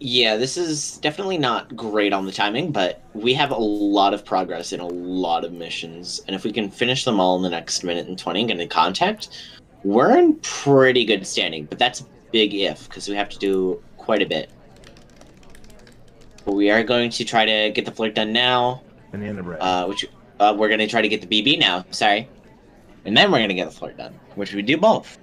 Speaker 2: Yeah, this is definitely not great on the timing, but we have a lot of progress in a lot of missions, and if we can finish them all in the next 1.20 minutes and get in contact, we're in pretty good standing, but that's a big if, because we have to do quite a bit. But we are going to try to get the flirt done now, which we're going to try to get the BB now, sorry, and then we're going to get the flirt done, which we do both.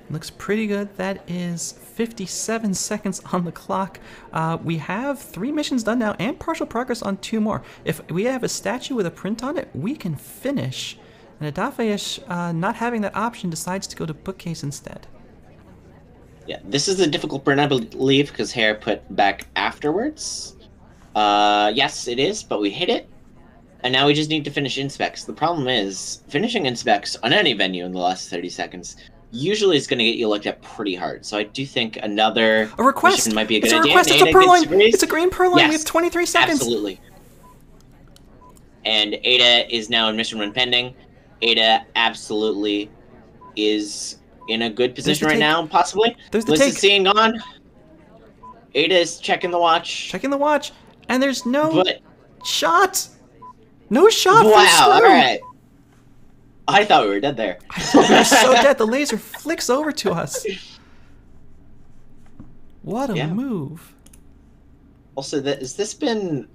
Speaker 1: Looks pretty good. That is 57 seconds on the clock. We have 3 missions done now and partial progress on 2 more. If we have a statue with a print on it, we can finish. And Adafheyesh, not having that option, decides to go to bookcase instead.
Speaker 2: Yeah, this is a difficult print, I believe, because Hare put back afterwards. Yes, it is, but we hit it. And now we just need to finish inspects. The problem is, finishing inspects on any venue in the last 30 seconds usually is going to get you looked at pretty hard. So I do think another mission might be a good idea.
Speaker 1: It's a purloin. It's a green purloin. Yes, we have 23 seconds.
Speaker 2: Absolutely. And Ada is now in mission run pending. Ada absolutely is in a good position right now, possibly.
Speaker 1: There's the
Speaker 2: Liz
Speaker 1: take.
Speaker 2: is seeing on. Ada is checking the watch.
Speaker 1: Checking the watch. And there's no shot. No shot.
Speaker 2: Wow, all right. I thought we were dead there.
Speaker 1: I thought we were so dead. The laser flicks over to us. What a move.
Speaker 2: Also, has this been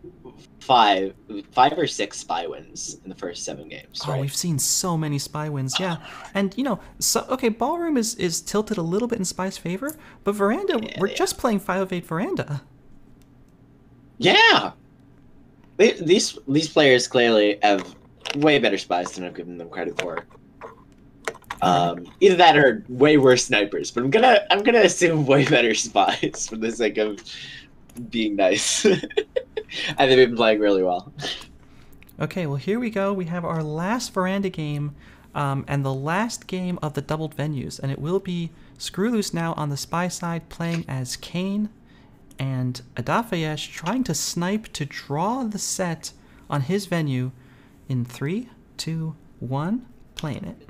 Speaker 2: five or 6 spy wins in the first 7 games, right?
Speaker 1: Oh, we've seen so many spy wins, yeah. And, you know, okay, Ballroom is tilted a little bit in Spy's favor, but Veranda, we're just playing 5 of 8 Veranda.
Speaker 2: Yeah! These players clearly have way better spies than I've given them credit for. Either that or way worse snipers, but I'm gonna assume way better spies for the sake of being nice. I think we've been playing really well.
Speaker 1: Okay, well here we go. We have our last Veranda game, and the last game of the doubled venues, and it will be SkrewW now on the spy side playing as Kane, and Adafheyesh trying to snipe to draw the set on his venue in 3, 2, 1, playing it.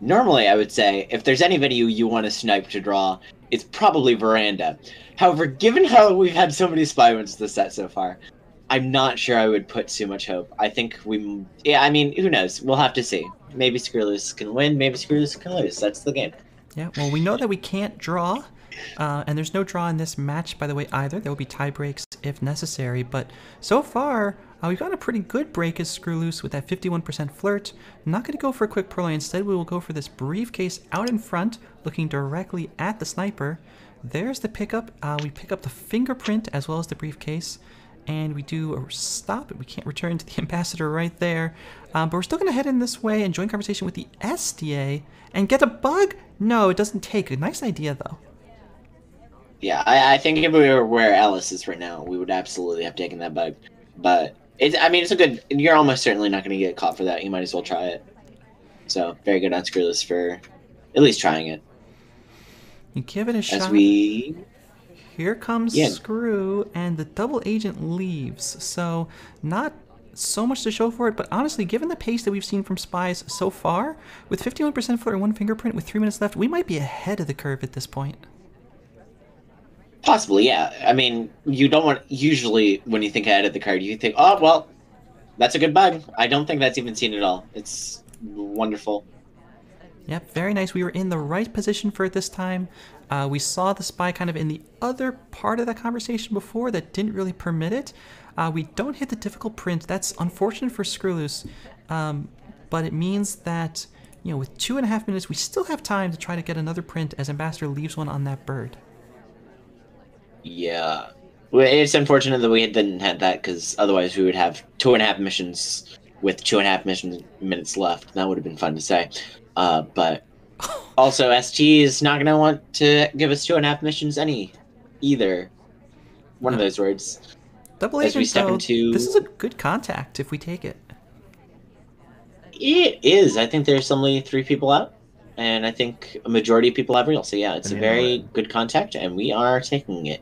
Speaker 2: Normally, I would say, if there's anybody you want to snipe to draw, it's probably Veranda. However, given how we've had so many spy wins this set so far, I'm not sure I would put too much hope. I think yeah, I mean, who knows? We'll have to see. Maybe skreww can win, maybe skreww can lose. That's the game.
Speaker 1: Yeah, well, we know that we can't draw, and there's no draw in this match, by the way, either. There will be tie breaks if necessary, but so far, we've got a pretty good break as skreww with that 51% flirt. I'm not going to go for a quick purloin. Instead, we will go for this briefcase out in front, looking directly at the sniper. There's the pickup. We pick up the fingerprint as well as the briefcase, and we do a stop. We can't return to the ambassador right there, but we're still going to head in this way and join conversation with the SDA and get a bug. No, it doesn't take. A nice idea, though.
Speaker 2: Yeah, I think if we were where Alice is right now, we would absolutely have taken that bug. But I mean, it's a good. You're almost certainly not going to get caught for that. You might as well try it. So very good on skreww for at least trying it.
Speaker 1: You give it a shot.
Speaker 2: As we.
Speaker 1: Here comes skreww, and the double agent leaves. So not so much to show for it, but honestly, given the pace that we've seen from spies so far, with 51% flirt and 1 fingerprint with 3 minutes left, we might be ahead of the curve at this point.
Speaker 2: Possibly, yeah. I mean, you don't want... Usually, when you think ahead of the card, you think, oh, well, that's a good bug. I don't think that's even seen at all. It's wonderful.
Speaker 1: Yep, very nice. We were in the right position for it this time. We saw the spy kind of in the other part of that conversation before that didn't really permit it. We don't hit the difficult print. That's unfortunate for skreww, but it means that, you know, with 2.5 minutes, we still have time to try to get another print as Ambassador leaves one on that bird.
Speaker 2: Yeah. Well, it's unfortunate that we didn't have that, because otherwise we would have 2.5 missions with 2.5 minutes left. That would have been fun to say. But also, ST is not going to want to give us 2.5 missions either. One of those words.
Speaker 1: Double agent, though, this is a good contact if we take it.
Speaker 2: It is. I think there's only 3 people out. And I think a majority of people have real. So yeah, it's a very good contact, and we are taking it.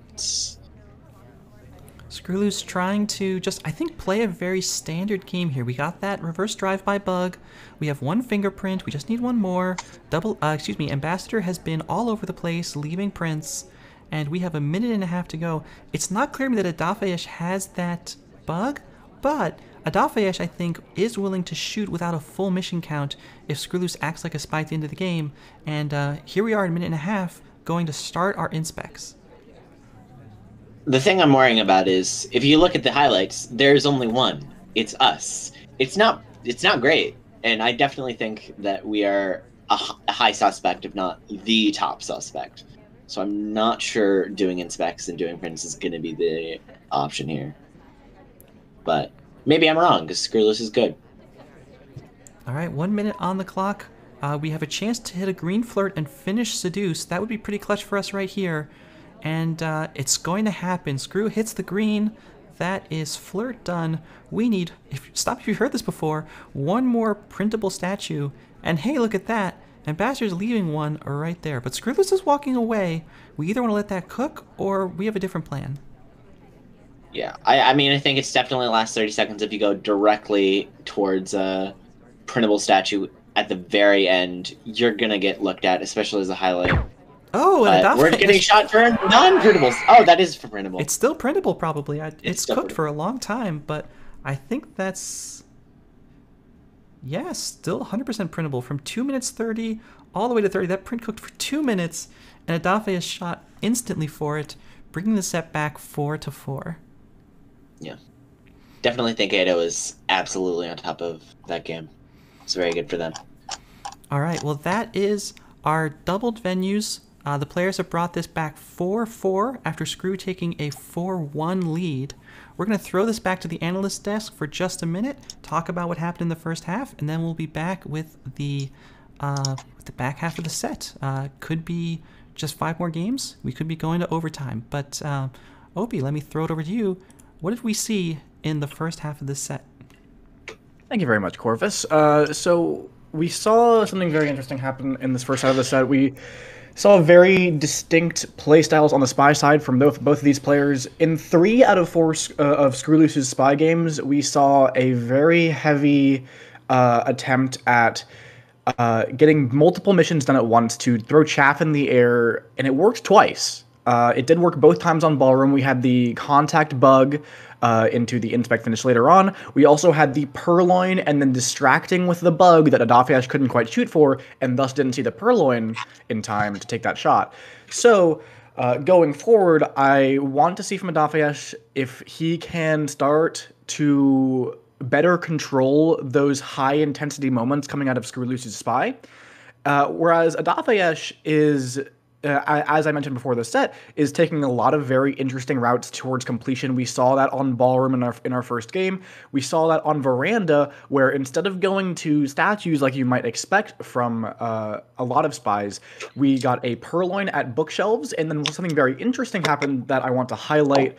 Speaker 1: skreww's trying to just, I think, play a very standard game here. We got that reverse drive-by bug. We have 1 fingerprint. We just need 1 more. Ambassador has been all over the place, leaving prints, and we have 1.5 minutes to go. It's not clear to me that Adafheyesh has that bug, but Adafheyesh, I think, is willing to shoot without a full mission count if skreww acts like a spy at the end of the game. And here we are in 1.5 minutes, going to start our inspects.
Speaker 2: The thing I'm worrying about is, if you look at the highlights, there's only 1. It's us. It's not great. And I definitely think that we are a high suspect, if not the top suspect. So I'm not sure doing inspects and doing prints is going to be the option here. But maybe I'm wrong, because skreww is good.
Speaker 1: All right, 1 minute on the clock. We have a chance to hit a green flirt and finish seduce. That would be pretty clutch for us right here. And it's going to happen. Skreww hits the green. That is flirt done. We need, if you've heard this before, 1 more printable statue. And hey, look at that. Ambassador's leaving 1 right there. But skreww is walking away. We either want to let that cook, or we have a different plan.
Speaker 2: Yeah, I mean, I think it's definitely the last 30 seconds. If you go directly towards a printable statue at the very end, you're going to get looked at, especially as a highlight.
Speaker 1: Oh, and
Speaker 2: we're getting shot for non-printables. Oh, that is for printable.
Speaker 1: It's still printable, probably. It's cooked
Speaker 2: printable
Speaker 1: for a long time, but I think that's... Yeah, still 100% printable. From 2 minutes 30 all the way to 30. That print cooked for 2 minutes, and Adafheyesh shot instantly for it, bringing the set back 4-4.
Speaker 2: Yeah. Definitely think Ada was absolutely on top of that game. It's very good for them.
Speaker 1: All right, well, that is our doubled venues. The players have brought this back 4-4 after skreww taking a 4-1 lead. We're going to throw this back to the analyst desk for just a minute, talk about what happened in the first half, and then we'll be back with the back half of the set. Could be just 5 more games. We could be going to overtime. But Opie, let me throw it over to you. What did we see in the first half of this set?
Speaker 3: Thank you very much, Corvus. So we saw something very interesting happen in this first half of the set. We saw very distinct playstyles on the spy side from both of these players. In 3 out of 4 of skreww's spy games, we saw a very heavy attempt at getting multiple missions done at once to throw chaff in the air, and it worked twice. It did work both times on Ballroom. We had the contact bug into the inspect finish later on. We also had the purloin and then distracting with the bug that Adafheyesh couldn't quite shoot for, and thus didn't see the purloin in time to take that shot. So going forward, I want to see from Adafheyesh if he can start to better control those high-intensity moments coming out of skreww-se's Spy. Whereas Adafheyesh is, as I mentioned before the set, is taking a lot of very interesting routes towards completion. We saw that on Ballroom in our first game. We saw that on Veranda, where instead of going to statues like you might expect from a lot of spies, we got a purloin at bookshelves, and then something very interesting happened that I want to highlight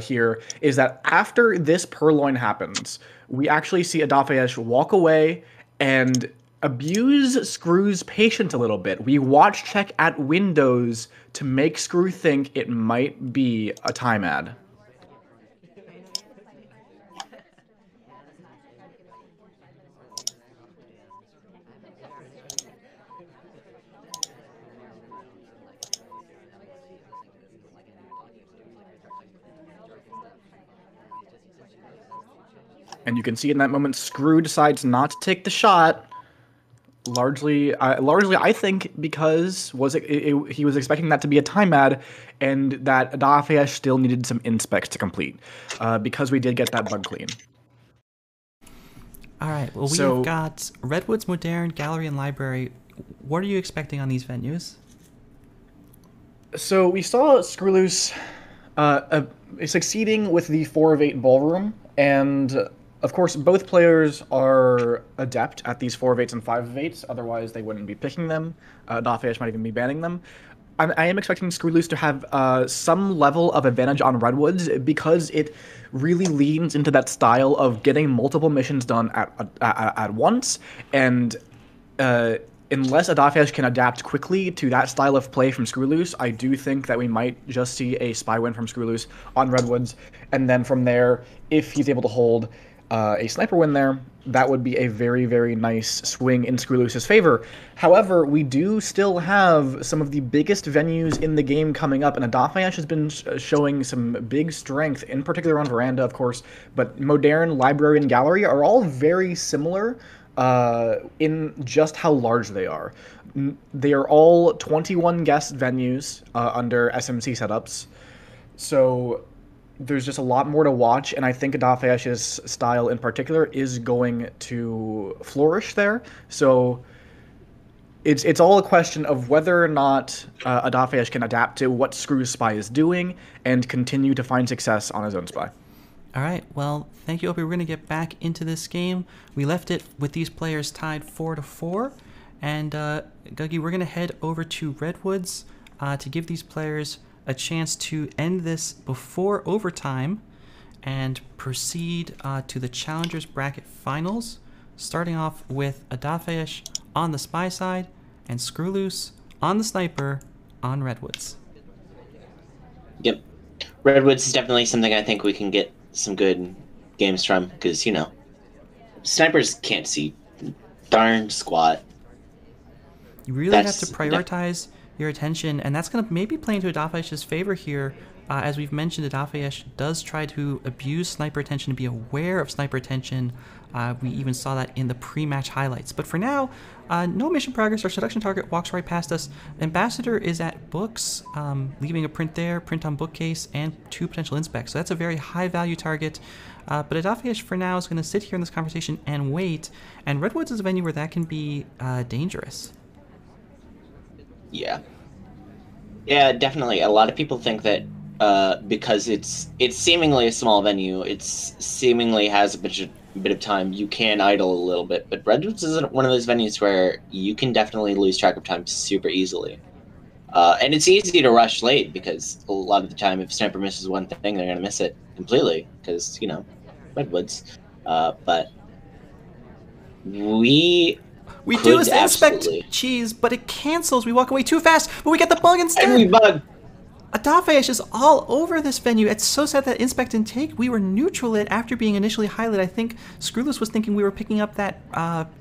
Speaker 3: here, is that after this purloin happens, we actually see Adafheyesh walk away and abuse skreww's patience a little bit. We watch check at windows to make skreww think it might be a time ad. And you can see in that moment, skreww decides not to take the shot. Largely, I think because he was expecting that to be a time ad, and that Adafheyesh still needed some inspects to complete, because we did get that bug clean.
Speaker 1: All right. Well, we've got Redwoods, Modern, Gallery, and Library. What are you expecting on these venues?
Speaker 3: So we saw skreww-loose succeeding with the 4 of 8 ballroom, and of course, both players are adept at these 4 of 8s and 5 of 8s, otherwise they wouldn't be picking them. Adafheyesh might even be banning them. I am expecting skreww-loose to have some level of advantage on Redwoods, because it really leans into that style of getting multiple missions done at once, and unless Adafheyesh can adapt quickly to that style of play from skreww-loose, I do think that we might just see a spy win from skreww-loose on Redwoods, and then from there, if he's able to hold a sniper win there, that would be a very, very nice swing in skreww-loose's favor. However, we do still have some of the biggest venues in the game coming up, and Adafheyesh has been showing some big strength, in particular on Veranda, of course, but Modern, Library, and Gallery are all very similar in just how large they are. They are all 21 guest venues under SMC setups, so there's just a lot more to watch, and I think Adafheyesh's style in particular is going to flourish there. So it's all a question of whether or not Adafheyesh can adapt to what skreww's Spy is doing and continue to find success on his own Spy.
Speaker 1: All right, well, thank you, Opie. We're going to get back into this game. We left it with these players tied 4-4, and Guggy, we're going to head over to Redwoods to give these players a chance to end this before overtime and proceed to the Challengers Bracket Finals, starting off with Adafheyesh on the Spy side and skreww-loose on the Sniper on Redwoods.
Speaker 2: Yep. Redwoods is definitely something I think we can get some good games from, because, you know, snipers can't see darn squat.
Speaker 1: You really have to prioritize your attention, and that's going to maybe play into Adafheyesh's favor here. As we've mentioned, Adafheyesh does try to abuse sniper attention, to be aware of sniper attention. We even saw that in the pre-match highlights. But for now, no mission progress. Our seduction target walks right past us. Ambassador is at books, leaving a print there, print on bookcase, and 2 potential inspects. So that's a very high-value target. But Adafheyesh, for now, is going to sit here in this conversation and wait. And Redwoods is a venue where that can be dangerous.
Speaker 2: Yeah. Yeah, definitely. A lot of people think that because it's seemingly a small venue, it's seemingly has a bit of time, you can idle a little bit. But Redwoods is one of those venues where you can definitely lose track of time super easily. And it's easy to rush late, because a lot of the time, if Sniper misses one thing, they're going to miss it completely, because, you know, Redwoods. But we do
Speaker 1: this inspect cheese, but it cancels. We walk away too fast, but we get the bug instead.
Speaker 2: Every bug.
Speaker 1: Adafheyesh is all over this venue. It's so sad that Inspect and Take, we were neutral it after being initially highlighted. I think skreww was thinking we were picking up that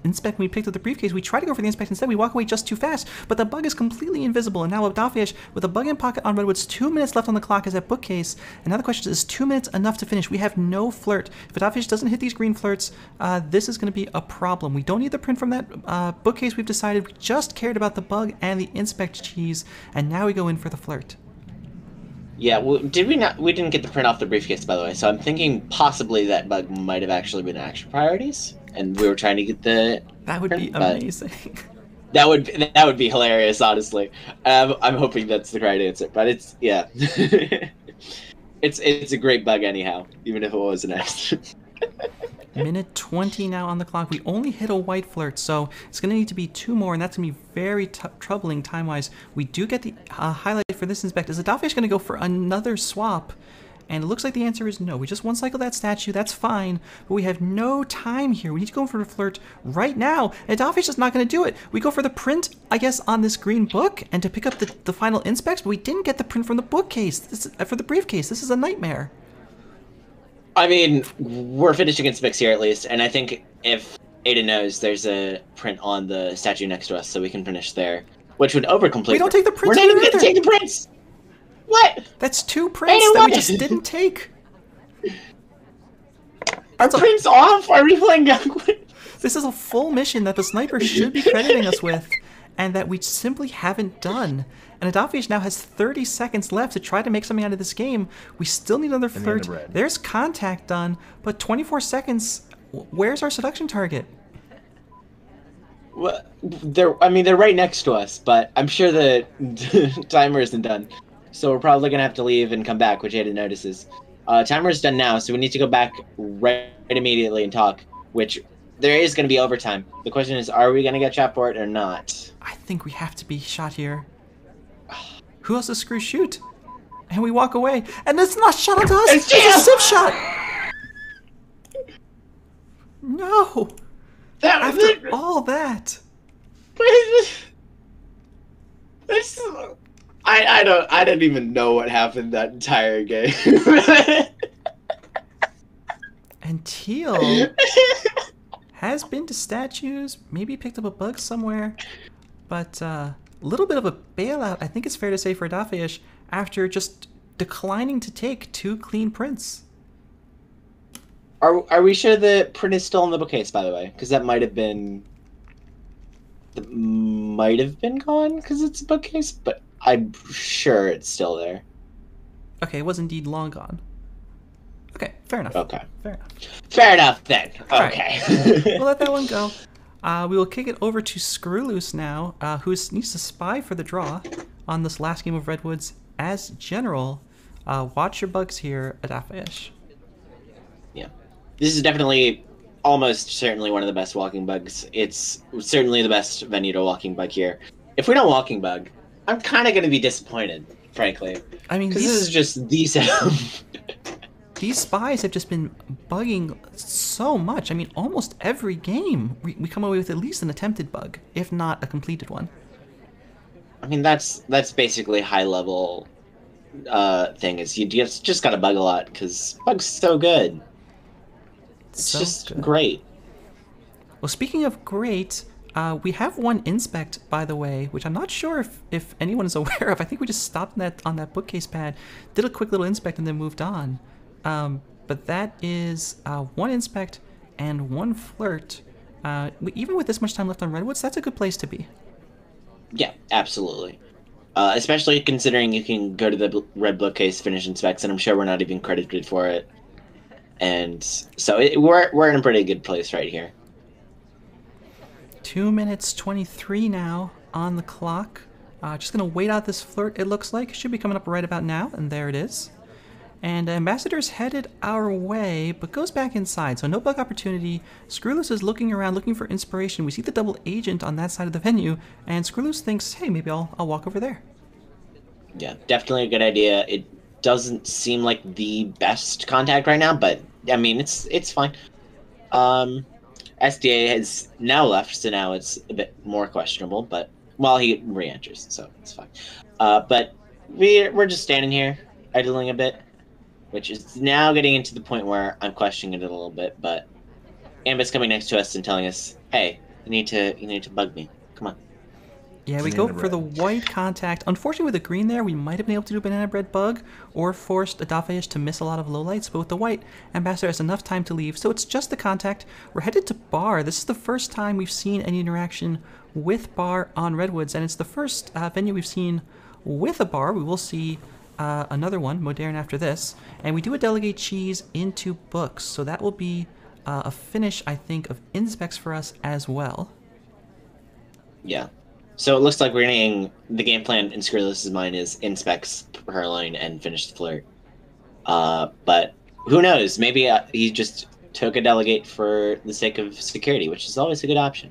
Speaker 1: Inspect when we picked up the briefcase. We tried to go for the Inspect instead. We walk away just too fast, but the bug is completely invisible. And now Adafheyesh, with a bug in pocket on Redwoods, 2 minutes left on the clock is that bookcase. And now the question is 2 minutes enough to finish? We have no flirt. If Adafheyesh doesn't hit these green flirts, this is going to be a problem. We don't need the print from that bookcase. We've decided we just cared about the bug and the Inspect cheese, and now we go in for the flirt.
Speaker 2: Yeah, did we not? We didn't get the print off the briefcase, by the way. So I'm thinking possibly that bug might have actually been action priorities, and we were trying to get the.
Speaker 1: That would be amazing.
Speaker 2: That would be hilarious, honestly. I'm hoping that's the right answer, but it's yeah. it's a great bug anyhow, even if it was an accident.
Speaker 1: Minute 20 now on the clock. We only hit a white flirt, so it's going to need to be 2 more, and that's going to be very troubling time-wise. We do get the highlight for this Inspect. Is Adafheyesh going to go for another swap? And it looks like the answer is no. We just one-cycle that statue. That's fine, but we have no time here. We need to go for a flirt right now. Adafheyesh is not going to do it. We go for the print, I guess, on this green book, and to pick up the final Inspects, but we didn't get the print from the bookcase. For the briefcase. This is a nightmare.
Speaker 2: I mean, we're finishing Inspects here at least, and I think if Ada knows, there's a print on the statue next to us, so we can finish there, which would overcomplete.
Speaker 1: We don't take the prints.
Speaker 2: We're not even going to take the prints. What?
Speaker 1: That's 2 prints that we just didn't take.
Speaker 2: Are prints off? Are we playing
Speaker 1: This is a full mission that the sniper should be crediting us with, and that we simply haven't done. And Adafheyesh now has 30 seconds left to try to make something out of this game. We still need another flirt. There's contact done, but 24 seconds. Where's our seduction target?
Speaker 2: Well, they're right next to us, but I'm sure the timer isn't done. So we're probably going to have to leave and come back, which Ada notices. Timer's done now, so we need to go back right immediately and talk, which there is going to be overtime. The question is, are we going to get shot for it or not?
Speaker 1: I think we have to be shot here. Who else does skreww shoot? And we walk away, and it's not shot onto us. It's a sip shot. No. After all that.
Speaker 2: I don't even know what happened that entire game.
Speaker 1: And Teal has been to statues, maybe picked up a bug somewhere, but a little bit of a bailout, I think it's fair to say, for Adafheyesh after just declining to take 2 clean prints.
Speaker 2: Are we sure the print is still in the bookcase, by the way? Because that might have been gone because it's a bookcase, but I'm sure it's still there.
Speaker 1: Okay, it was indeed long gone. Okay, fair enough.
Speaker 2: Okay.
Speaker 1: Fair enough.
Speaker 2: Fair enough then. Okay.
Speaker 1: Right. We'll let that one go. We will kick it over to SkrewW now, who needs to spy for the draw on this last game of Redwoods. As general, watch your bugs here, Adafheyesh.
Speaker 2: Yeah. This is definitely, almost certainly one of the best walking bugs. It's certainly the best venue to walking bug here. If we don't walking bug, I'm kind of going to be disappointed, frankly.
Speaker 1: I mean,
Speaker 2: because this is just the setup.
Speaker 1: These spies have just been bugging so much. I mean, almost every game we come away with at least an attempted bug, if not a completed one.
Speaker 2: I mean, that's basically high level thing. Is you just got to bug a lot because bug's so good. It's so just good. Great.
Speaker 1: Well, speaking of great, we have one inspect, by the way, which I'm not sure if anyone is aware of. I think we just stopped on that bookcase pad, did a quick little inspect, and then moved on. But that is 1 inspect and 1 flirt. Even with this much time left on Redwoods, that's a good place to be.
Speaker 2: Yeah, absolutely. Especially considering you can go to the red bookcase, finish inspects, and I'm sure we're not even credited for it. And so we're in a pretty good place right here.
Speaker 1: 2 minutes 23 now on the clock. Just gonna wait out this flirt, it looks like. It should be coming up right about now, and there it is. And Ambassador's headed our way, but goes back inside, so no bug opportunity. SkrewW is looking around, looking for inspiration. We see the double agent on that side of the venue, and SkrewW thinks, hey, maybe I'll walk over there.
Speaker 2: Yeah, definitely a good idea. It doesn't seem like the best contact right now, but, I mean, it's fine. SDA has now left, so now it's a bit more questionable, but, well, he re-enters, so it's fine. But we're just standing here, idling a bit, which is now getting into the point where I'm questioning it a little bit. But Ambit's coming next to us and telling us, "Hey, you need to bug me. Come on."
Speaker 1: Yeah, we go for the white contact. Unfortunately, with the green there, we might have been able to do a banana bread bug or forced Adafheyesh to miss a lot of lowlights, but with the white, Ambassador has enough time to leave, so it's just the contact. We're headed to Bar. This is the first time we've seen any interaction with Bar on Redwoods, and it's the first venue we've seen with a Bar. We will see another one, Modern, after this, and we do a delegate cheese into books, so that will be a finish, I think, of Inspecs for us as well.
Speaker 2: Yeah. So it looks like we're getting the game plan in skreww mind is Inspecs, Purloin, and finish the flirt. But who knows? Maybe he just took a delegate for the sake of security, which is always a good option.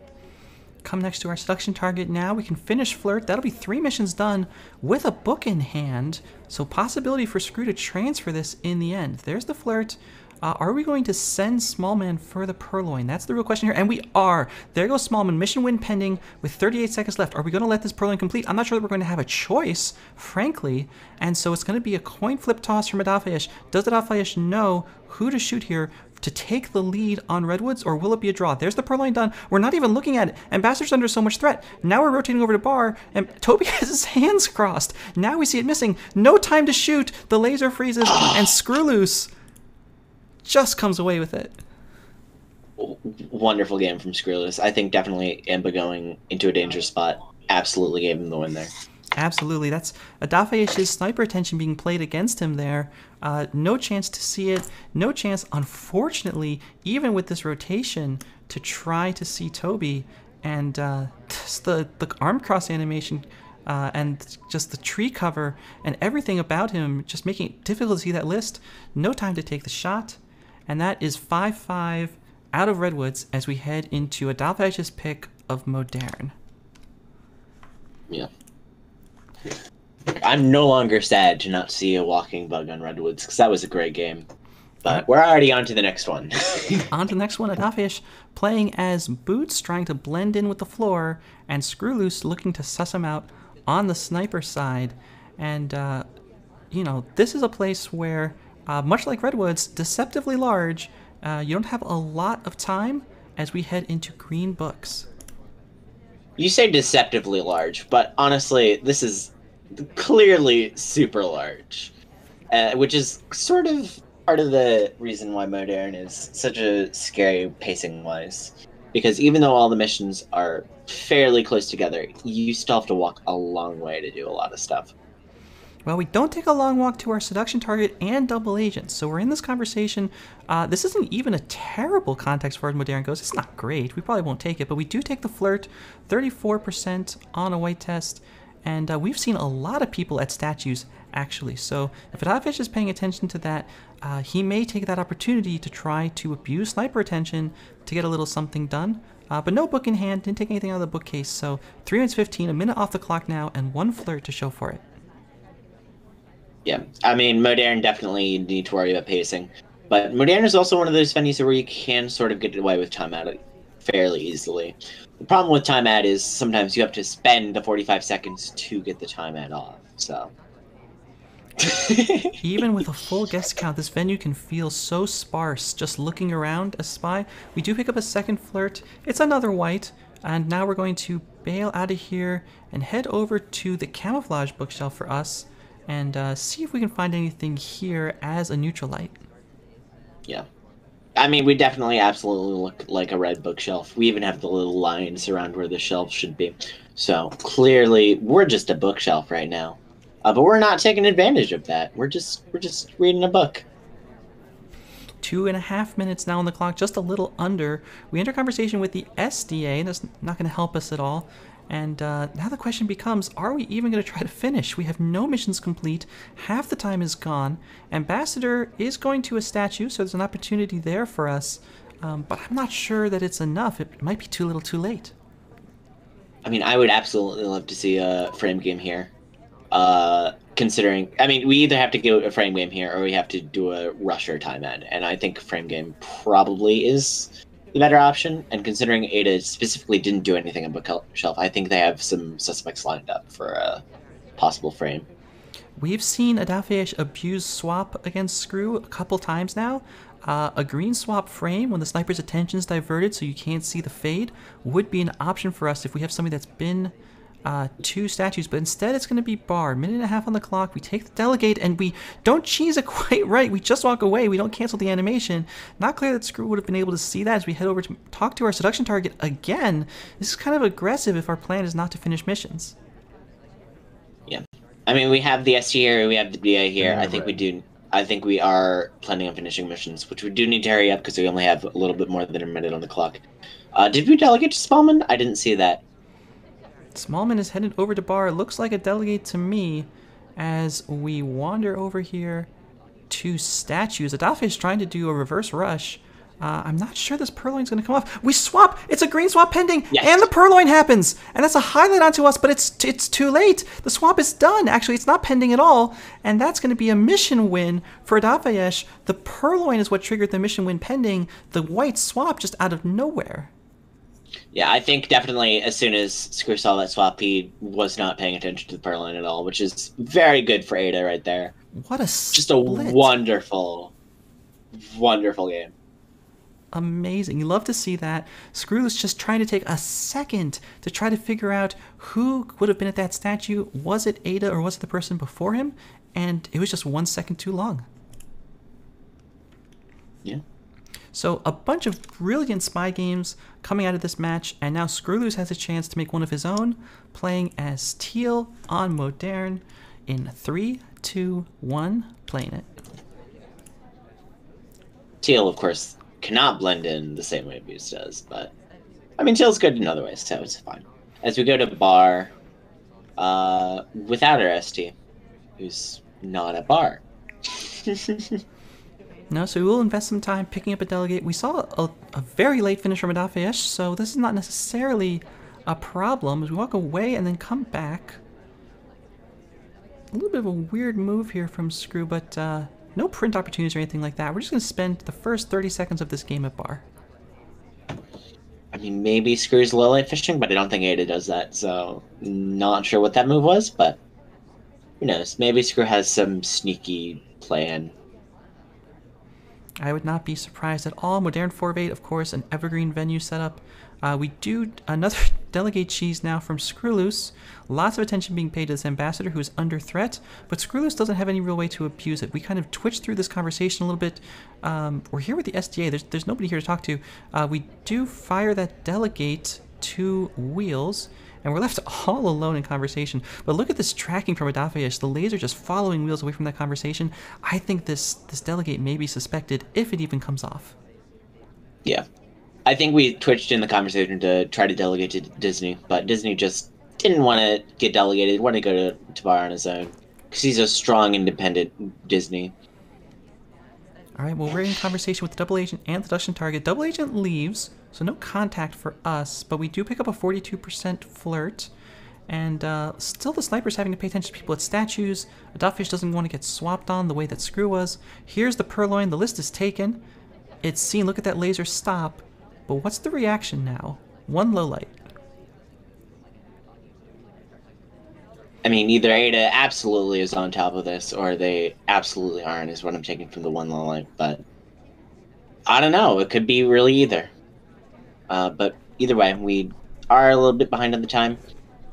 Speaker 1: Come next to our seduction target now. We can finish flirt. That'll be 3 missions done with a book in hand. So possibility for Skreww to transfer this in the end. There's the flirt. Are we going to send Smallman for the Purloin? That's the real question here, and we are. There goes Smallman. Mission win pending with 38 seconds left. Are we going to let this Purloin complete? I'm not sure that we're going to have a choice, frankly, and so it's going to be a coin flip toss from Adafheyesh. Does Adafheyesh know who to shoot here to take the lead on Redwoods, or will it be a draw? There's the Purloin done. We're not even looking at it. Ambassador's under so much threat. Now we're rotating over to Bar, and Toby has his hands crossed. Now we see it missing. No time to shoot. The laser freezes, and SkrewW just comes away with it.
Speaker 2: Wonderful game from skreww. I think definitely Imba going into a dangerous spot absolutely gave him the win there.
Speaker 1: Absolutely. That's Adafheyesh's sniper attention being played against him there. No chance to see it. No chance, unfortunately, even with this rotation, to try to see Toby. And just the arm cross animation and just the tree cover and everything about him just making it difficult to see that list. No time to take the shot. And that is 5-5 out of Redwoods as we head into Adafheyesh's pick of Modern.
Speaker 2: Yeah. I'm no longer sad to not see a walking bug on Redwoods, because that was a great game. But we're already on to the next one.
Speaker 1: On to the next one, Adafheyesh playing as Boots, trying to blend in with the floor, and skreww looking to suss him out on the sniper side. And, you know, this is a place where, much like Redwoods, deceptively large, you don't have a lot of time as we head into green books.
Speaker 2: You say deceptively large, but honestly, this is clearly super large, which is sort of part of the reason why Modern is such a scary pacing-wise. Because even though all the missions are fairly close together, you still have to walk a long way to do a lot of stuff.
Speaker 1: Well, we don't take a long walk to our seduction target and double agents, so we're in this conversation. This isn't even a terrible context for Modern goes. It's not great. We probably won't take it, but we do take the flirt, 34% on a white test, and we've seen a lot of people at statues, actually. So if Adafheyesh is paying attention to that, he may take that opportunity to try to abuse sniper attention to get a little something done. But no book in hand, didn't take anything out of the bookcase, so 3 minutes 15, a minute off the clock now, and 1 flirt to show for it.
Speaker 2: Yeah, I mean, Modern definitely need to worry about pacing. But Modern is also one of those venues where you can sort of get away with timeout fairly easily. The problem with timeout is sometimes you have to spend the 45 seconds to get the timeout off, so...
Speaker 1: Even with a full guest count, this venue can feel so sparse just looking around as Spy. We do pick up a second flirt. It's another white, and now we're going to bail out of here and head over to the camouflage bookshelf for us and see if we can find anything here as a neutral light.
Speaker 2: Yeah. I mean, we definitely absolutely look like a red bookshelf. We even have the little lines around where the shelves should be. So clearly, we're just a bookshelf right now. But we're not taking advantage of that. We're just reading a book.
Speaker 1: 2.5 minutes now on the clock, just a little under. We enter conversation with the SDA. That's not going to help us at all. And now the question becomes, are we even going to try to finish? We have no missions complete. Half the time is gone. Ambassador is going to a statue, so there's an opportunity there for us. But I'm not sure that it's enough. It might be too little too late.
Speaker 2: I mean, I would absolutely love to see a frame game here. Considering, I mean, we either have to go a frame game here or we have to do a rusher time end. And I think frame game probably is the better option. And considering Ada specifically didn't do anything on bookshelf, I think they have some suspects lined up for a possible frame.
Speaker 1: We've seen Adafheyesh abuse swap against skreww a couple times now. A green swap frame when the sniper's attention is diverted so you can't see the fade would be an option for us if we have somebody that's been 2 statues, but instead it's going to be bar. Minute and a half on the clock. We take the delegate and we don't cheese it quite right. We just walk away. We don't cancel the animation. Not clear that skreww would have been able to see that as we head over to talk to our seduction target again. This is kind of aggressive if our plan is not to finish missions.
Speaker 2: Yeah. I mean, we have the ST here, we have the BA here. I think we do. I think we are planning on finishing missions, which we do need to hurry up because we only have a little bit more than a minute on the clock. Did we delegate to Spallman? I didn't see that.
Speaker 1: Smallman is headed over to bar. It looks like a delegate to me as we wander over here to statues. Adafheyesh is trying to do a reverse rush. I'm not sure this purloin's going to come off. We swap! It's a green swap pending!
Speaker 2: Yes.
Speaker 1: And the purloin happens! And that's a highlight onto us, but it's too late! The swap is done! Actually, it's not pending at all. And that's going to be a mission win for Adafheyesh. The purloin is what triggered the mission win pending. The white swap just out of nowhere.
Speaker 2: Yeah, I think definitely as soon as skreww saw that swap, he was not paying attention to the purloin at all, which is very good for Ada right there.
Speaker 1: What a
Speaker 2: Just a
Speaker 1: split.
Speaker 2: wonderful, wonderful game.
Speaker 1: Amazing. You love to see that. Skreww is just trying to take a second to try to figure out who would have been at that statue. Was it Ada or was it the person before him? And it was just 1 second too long.
Speaker 2: Yeah.
Speaker 1: So a bunch of brilliant spy games coming out of this match, and now skreww has a chance to make one of his own, playing as Teal on Modern in 3, 2, 1, playing it.
Speaker 2: Teal, of course, cannot blend in the same way Abuse does, but I mean, Teal's good in other ways, so it's fine. As we go to bar, without our ST, who's not at bar.
Speaker 1: No, so we will invest some time picking up a delegate. We saw a very late finish from Adafheyesh, so this is not necessarily a problem. As we walk away and then come back. A little bit of a weird move here from skreww, but no print opportunities or anything like that. We're just going to spend the first 30 seconds of this game at bar.
Speaker 2: I mean, maybe skreww's low light fishing, but I don't think Ada does that, so not sure what that move was, but who knows? Maybe skreww has some sneaky plan.
Speaker 1: I would not be surprised at all. Modern 4-8, of course, an evergreen venue setup. We do another delegate cheese now from skreww. Lots of attention being paid to this ambassador who is under threat, but skreww doesn't have any real way to abuse it. We kind of twitched through this conversation a little bit. We're here with the SDA. There's nobody here to talk to. We do fire that delegate to Wheels, and we're left all alone in conversation. But look at this tracking from Adafheyesh. The laser just following Wheels away from that conversation. I think this delegate may be suspected if it even comes off.
Speaker 2: Yeah. I think we twitched in the conversation to try to delegate to Disney, but Disney just didn't want to get delegated, wanted to go to bar on his own. Because he's a strong, independent Disney.
Speaker 1: Alright, well, we're in conversation with the double agent and the seduction target. Double agent leaves, so no contact for us, but we do pick up a 42% flirt. And still the sniper's having to pay attention to people at statues. Adafheyesh doesn't want to get swapped on the way that skreww was. Here's the purloin, the list is taken. It's seen, look at that laser stop. But what's the reaction now? One low light.
Speaker 2: I mean, either Ada absolutely is on top of this, or they absolutely aren't, is what I'm taking from the one low light. But I don't know. It could be really either. But either way, we are a little bit behind on the time.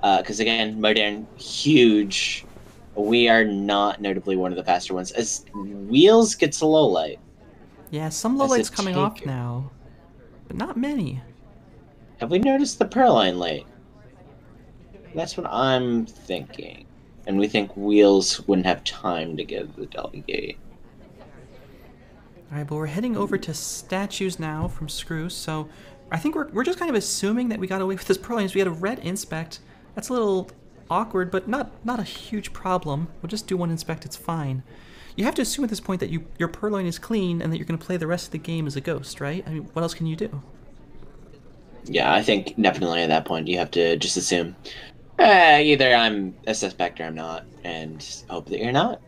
Speaker 2: Because again, Modern, huge. We are not notably one of the faster ones. As Wheels gets a low light.
Speaker 1: Yeah, some low lights coming off now. But not many.
Speaker 2: Have we noticed the purloin light? That's what I'm thinking. And we think Wheels wouldn't have time to give the delegate.
Speaker 1: Alright, but we're heading over to statues now from skreww, so I think we're just kind of assuming that we got away with this purloin. We had a red inspect. That's a little awkward, but not a huge problem. We'll just do one inspect, it's fine. You have to assume at this point that your purloin is clean and that you're going to play the rest of the game as a ghost, right? I mean, what else can you do?
Speaker 2: Yeah, I think definitely at that point you have to just assume either I'm a suspect or I'm not, and hope that you're not.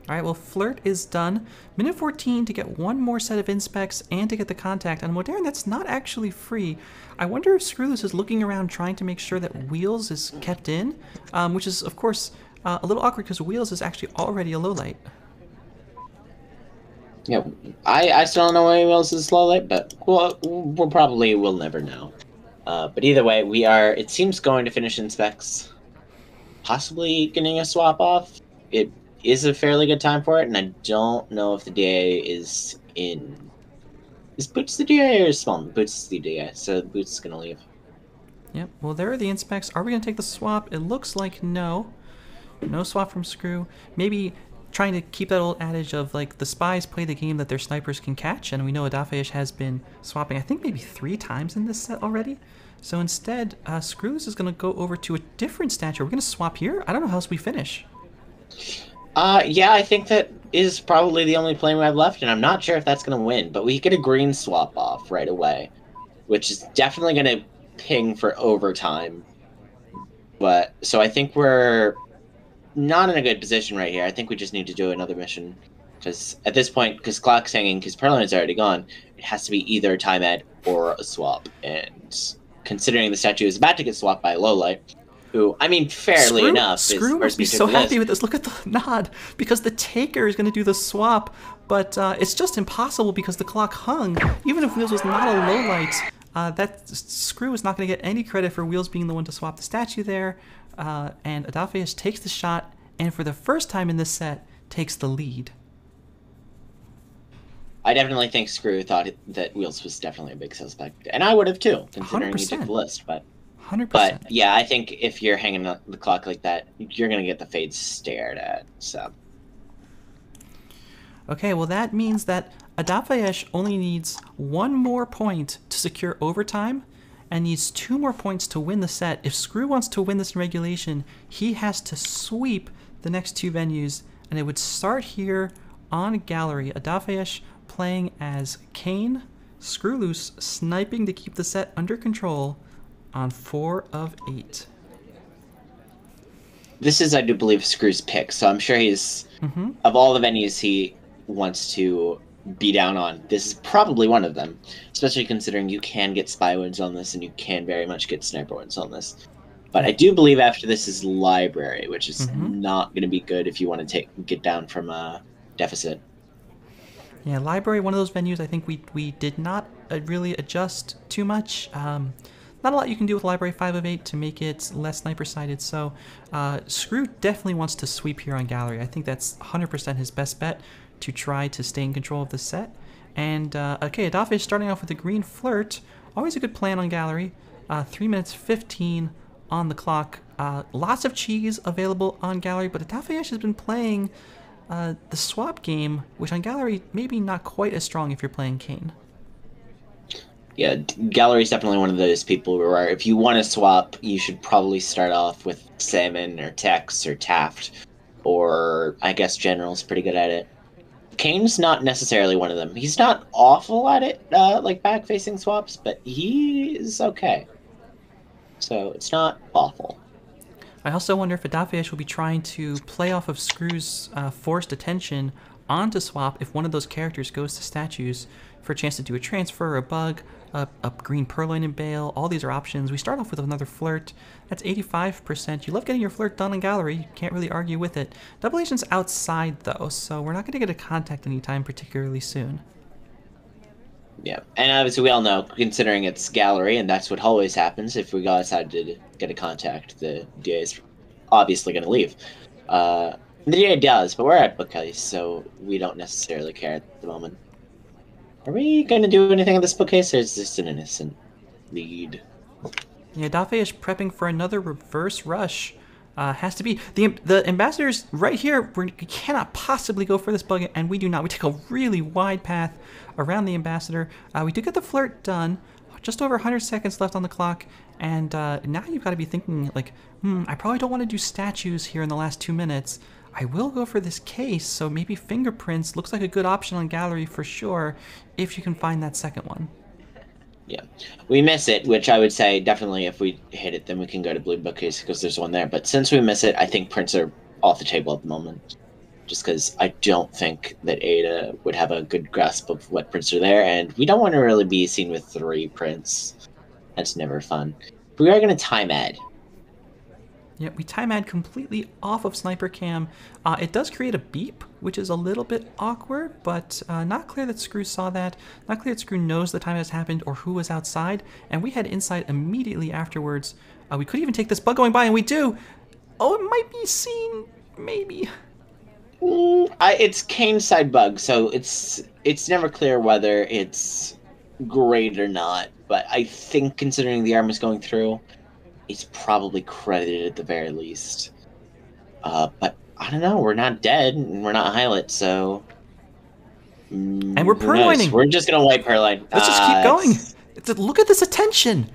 Speaker 1: Alright, well, flirt is done. Minute 14 to get one more set of inspects and to get the contact. On Modern, that's not actually free. I wonder if skreww is looking around trying to make sure that Wheels is kept in, which is, of course, a little awkward because Wheels is actually already a low light.
Speaker 2: Yeah, I still don't know what else is slow light, but we'll never know. But either way, we are. It seems going to finish in specs, possibly getting a swap off. It is a fairly good time for it, and I don't know if the DA is in. Is Boots the DA or is Small? Boots is the DA, so Boots is gonna leave.
Speaker 1: Yep, well there are the inspects. Are we going to take the swap? It looks like no. No swap from skreww. Maybe trying to keep that old adage of like the spies play the game that their snipers can catch, and we know Adafheyesh has been swapping I think maybe 3 times in this set already. So instead, skreww is going to go over to a different statue. We're going to swap here? I don't know how else we finish.
Speaker 2: Yeah, I think that is probably the only play we have left, and I'm not sure if that's going to win, but we get a green swap off right away, which is definitely going to ping for overtime. But so I think we're not in a good position right here. I think we just need to do another mission, because at this point, because clock's hanging, because Perlin's already gone, it has to be either time ed or a swap. And considering the statue is about to get swapped by Lowlight, who, I mean, fairly enough,
Speaker 1: skreww must be so happy with this. Look at the nod, because the taker is going to do the swap, but it's just impossible because the clock hung. Even if Wheels was not a Lowlight, that skreww is not going to get any credit for Wheels being the one to swap the statue there. And Adafheyesh takes the shot, and for the first time in this set, takes the lead.
Speaker 2: I definitely think skreww thought that Wheels was definitely a big suspect, and I would have too, considering he took the list. But
Speaker 1: 100%.
Speaker 2: But yeah, I think if you're hanging on the clock like that, you're gonna get the fade stared at. So.
Speaker 1: Okay, well that means that Adafheyesh only needs 1 more point to secure overtime, and needs 2 more points to win the set. If skreww wants to win this in regulation, he has to sweep the next 2 venues, and it would start here on gallery. Adafheyesh playing as Kane, SkrewLoose sniping to keep the set under control on 4 of 8.
Speaker 2: This is, I do believe, skreww's pick, so I'm sure he's, of all the venues he wants to be down on, this is probably one of them, especially considering you can get spy wins on this and you can very much get sniper wins on this. But I do believe after this is library, which is not going to be good if you want to get down from a deficit.
Speaker 1: Yeah, library, one of those venues I think we did not really adjust too much. Not a lot you can do with library 5 of 8 to make it less sniper sided, so skreww definitely wants to sweep here on gallery. I think that's 100% his best bet to try to stay in control of the set. And okay, Adafheyesh starting off with a green flirt, always a good plan on gallery. 3 minutes 15 on the clock. Lots of cheese available on gallery, but Adafheyesh has been playing the swap game, which on gallery maybe not quite as strong if you're playing Kane.
Speaker 2: Yeah, gallery is definitely one of those people where if you want to swap, you should probably start off with Salmon or Tex or Taft, or I guess General's pretty good at it. Kane's not necessarily one of them. He's not awful at it, like back-facing swaps, but he is okay. So it's not awful.
Speaker 1: I also wonder if Adafheyesh will be trying to play off of skreww's forced attention onto swap if one of those characters goes to statues for a chance to do a transfer or a bug, a green purloin and bail. All these are options. We start off with another flirt. That's 85%. You love getting your flirt done in gallery. You can't really argue with it. Double agent's outside though, so we're not going to get a contact anytime particularly soon.
Speaker 2: Yeah, and obviously we all know, considering it's gallery, and that's what always happens, if we go outside to get a contact, the DA is obviously going to leave. The DA does, but we're at bookcase, so we don't necessarily care at the moment. Are we going to do anything in this bookcase, or is this an innocent lead?
Speaker 1: Yeah, Adafheyesh prepping for another reverse rush. Has to be. The ambassadors right here, we cannot possibly go for this bug, and we do not. We take a really wide path around the ambassador. We do get the flirt done. Just over 100 seconds left on the clock, and now you've got to be thinking, like, I probably don't want to do statues here in the last 2 minutes. I will go for this case, so maybe fingerprints looks like a good option on gallery for sure, if you can find that second one.
Speaker 2: Yeah, we miss it, which I would say definitely if we hit it, then we can go to blue bookcase because there's one there. But since we miss it, I think prints are off the table at the moment. Just because I don't think that Ada would have a good grasp of what prints are there, and we don't want to really be seen with 3 prints. That's never fun. We are going to time ed.
Speaker 1: Yeah, we time ad completely off of sniper cam. It does create a beep, which is a little bit awkward, but not clear that skreww saw that. Not clear that skreww knows the time has happened or who was outside. And we had insight immediately afterwards. We could even take this bug going by, and we do. Oh, it might be seen, maybe.
Speaker 2: It's Kane's side bug, so it's never clear whether it's great or not. But I think considering the arm is going through, it's probably credited at the very least. But I don't know. We're not dead, and we're not Hylet, so.
Speaker 1: And we're purloining.
Speaker 2: We're just gonna wipe Purloin.
Speaker 1: Let's just keep going. Look at this attention.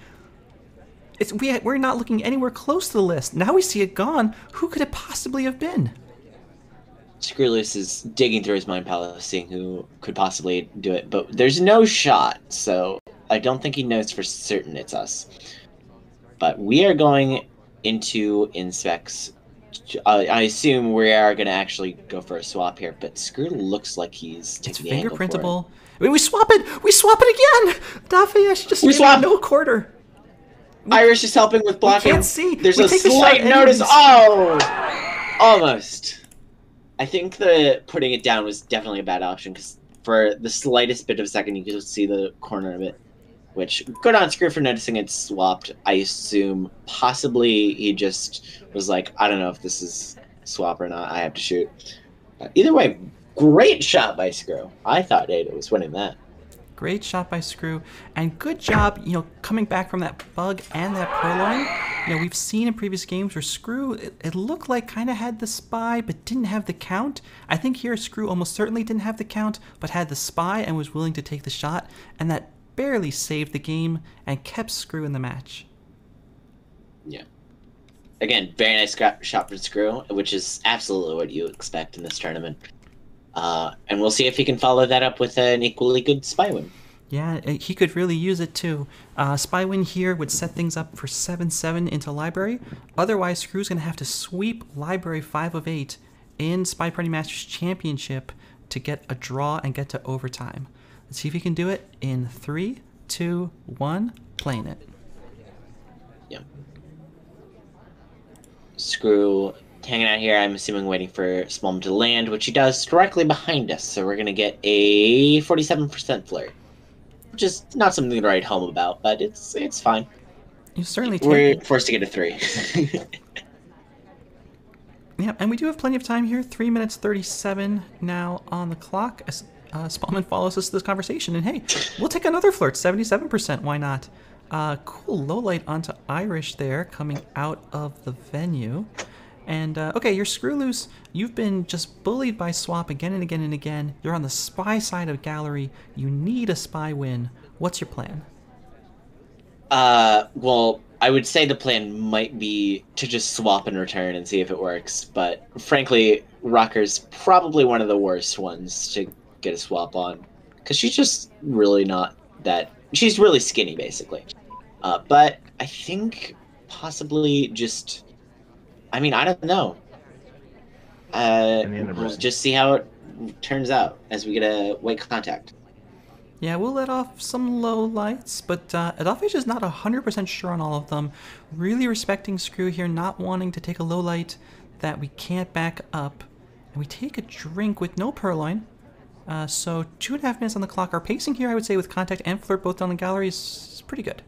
Speaker 1: We're not looking anywhere close to the list. Now we see it gone. Who could it possibly have been?
Speaker 2: skreww is digging through his mind palace, seeing who could possibly do it, but there's no shot, so I don't think he knows for certain it's us. But we are going into inspects. I assume we are going to actually go for a swap here, but skreww looks like he's taking the angle for it.
Speaker 1: Fingerprintable. We swap it! We swap it again! Adafheyesh just gave no quarter.
Speaker 2: Irish is helping with blocking.
Speaker 1: We can't see.
Speaker 2: There's a slight notice. Oh! Almost. I think the putting it down was definitely a bad option, because for the slightest bit of a second, you could just see the corner of it. Which, good on skreww for noticing it's swapped. I assume possibly he just was like, I don't know if this is swap or not. I have to shoot. Either way, great shot by skreww. I thought Ada was winning that.
Speaker 1: Great shot by skreww, and good job, coming back from that bug and that purloin. We've seen in previous games where skreww, it looked like kind of had the spy, but didn't have the count. I think here skreww almost certainly didn't have the count, but had the spy and was willing to take the shot, and that barely saved the game and kept skreww in the match.
Speaker 2: Yeah. Again, very nice shot for skreww, which is absolutely what you expect in this tournament. And we'll see if he can follow that up with an equally good spy win.
Speaker 1: Yeah, he could really use it too. Spy win here would set things up for 7-7 into library. Otherwise, skreww's going to have to sweep library 5 of 8 in SpyParty Masters Championship to get a draw and get to overtime. Let's see if he can do it in 3, 2, 1, playing it.
Speaker 2: Yeah. Skreww hanging out here, I'm assuming waiting for Smallman to land, which he does directly behind us, so we're going to get a 47% flare. Which is not something to write home about, but it's fine.
Speaker 1: You certainly
Speaker 2: We're forced to get a 3.
Speaker 1: Yeah, and we do have plenty of time here. 3 minutes 37 now on the clock. As Smallman follows us to this conversation, and hey, we'll take another flirt, 77%. Why not? Cool low light onto Irish there, coming out of the venue. And okay, you're skreww. You've been just bullied by swap again and again and again. You're on the spy side of gallery. You need a spy win. What's your plan?
Speaker 2: Well, I would say the plan might be to just swap and return and see if it works, but frankly, Rocker's probably one of the worst ones to get a swap on, because she's just really not that. She's really skinny, basically. But I think possibly just. I mean, I don't know. We'll just see how it turns out as we get a white contact.
Speaker 1: Yeah, we'll let off some low lights, but Adafheyesh is not 100% sure on all of them. Really respecting skreww here, not wanting to take a low light that we can't back up. And we take a drink with no purloin. So 2.5 minutes on the clock. Our pacing here, I would say, with contact and flirt both down the gallery is pretty good.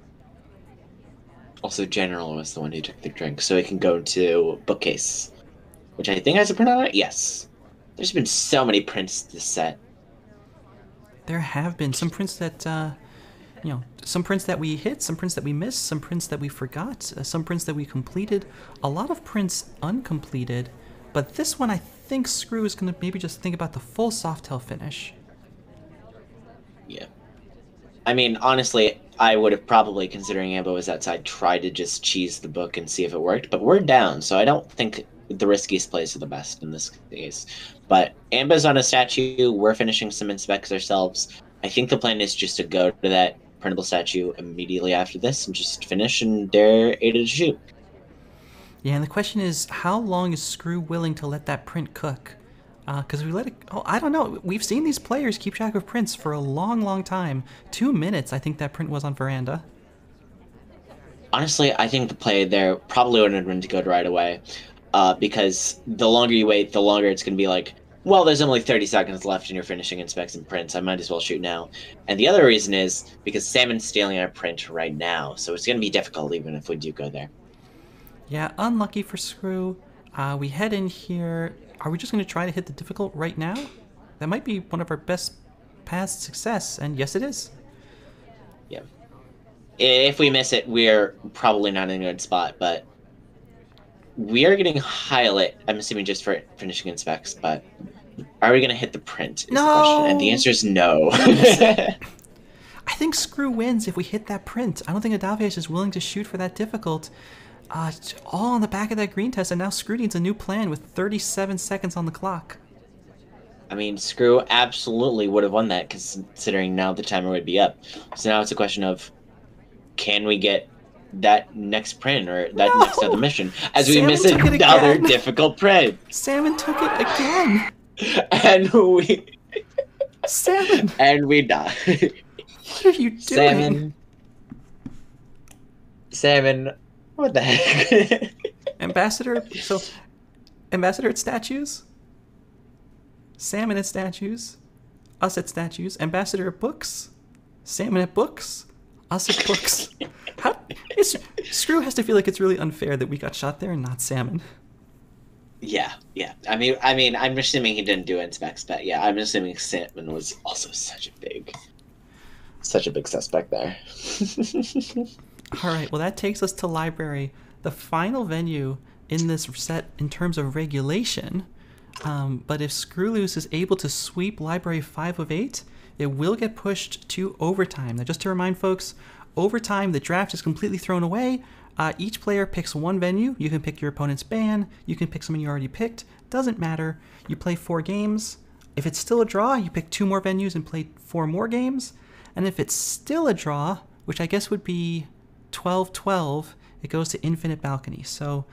Speaker 2: Also, General was the one who took the drink, so he can go to Bookcase, which I think has a print on it. Yes. There's been so many prints this set.
Speaker 1: There have been some prints that, some prints that we hit, some prints that we missed, some prints that we forgot, some prints that we completed, a lot of prints uncompleted, but this one I think skreww is going to maybe just think about the full Softail finish.
Speaker 2: Yeah. I mean, honestly, I would have probably, considering Ambo was outside, tried to just cheese the book and see if it worked, but we're down, so I don't think the riskiest plays are the best in this case. But Ambo's on a statue, we're finishing some inspects ourselves. I think the plan is just to go to that printable statue immediately after this and just finish and dare Ada to shoot.
Speaker 1: Yeah, and the question is, how long is skreww willing to let that print cook? Because we let it... Oh, I don't know. We've seen these players keep track of prints for a long, long time. 2 minutes, I think that print was on Veranda.
Speaker 2: honestly, I think the play there probably would have been to go right away, because the longer you wait, the longer it's going to be like, well, there's only 30 seconds left and you're finishing inspects and prints. I might as well shoot now. And the other reason is because Salmon's stealing our print right now, so it's going to be difficult even if we do go there.
Speaker 1: Yeah, unlucky for Skrew. We head in here. Are we just going to try to hit the difficult right now? That might be one of our best paths to success, and yes, it is.
Speaker 2: Yeah. If we miss it, we're probably not in a good spot, but we are getting high lit, I'm assuming just for finishing inspects, but are we going to hit the print is the question, and the answer is no.
Speaker 1: I think Skrew wins if we hit that print. I don't think Adafheyesh is willing to shoot for that difficult. All on the back of that green test, and now Skrew needs a new plan with 37 seconds on the clock.
Speaker 2: I mean, Skrew absolutely would have won that, considering now the timer would be up. So now it's a question of, can we get that next print or that next other mission as we miss another difficult print?
Speaker 1: Salmon took it again.
Speaker 2: And we...
Speaker 1: Salmon!
Speaker 2: And we die.
Speaker 1: What are you doing?
Speaker 2: Salmon, what the heck?
Speaker 1: Ambassador at statues? Salmon at statues? Us at statues? Ambassador at books? Salmon at books? Us at books? Skrew has to feel like it's really unfair that we got shot there and not Salmon.
Speaker 2: Yeah. I mean, I'm assuming he didn't do inspects, but yeah, I'm assuming Salmon was also such a big suspect there.
Speaker 1: All right, well, that takes us to library, the final venue in this set in terms of regulation. But if SkrewW is able to sweep library 5 of 8, it will get pushed to overtime. Now, just to remind folks, overtime, the draft is completely thrown away. Each player picks one venue. You can pick your opponent's ban. You can pick someone you already picked. Doesn't matter. You play 4 games. If it's still a draw, you pick 2 more venues and play 4 more games. And if it's still a draw, which I guess would be 12-12, it goes to infinite balcony. So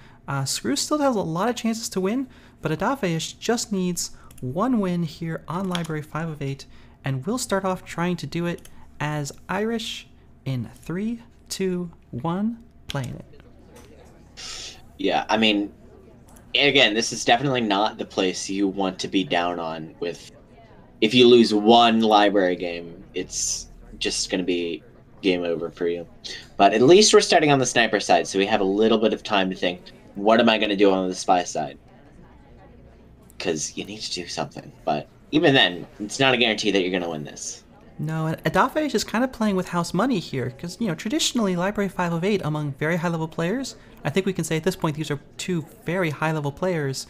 Speaker 1: Skrew still has a lot of chances to win, but Adafheyesh just needs 1 win here on library 5 of 8, and we'll start off trying to do it as Irish in 3, 2, 1, playing it.
Speaker 2: Yeah, I mean, again, this is definitely not the place you want to be down on with. If you lose 1 library game, it's just going to be game over for you. But at least we're starting on the sniper side, so we have a little bit of time to think, what am I going to do on the spy side? Because you need to do something. But even then, it's not a guarantee that you're going to win this.
Speaker 1: No, and Adafheyesh is kind of playing with house money here, because, you know, traditionally, library 5 of 8 among very high-level players, I think we can say at this point these are 2 very high-level players.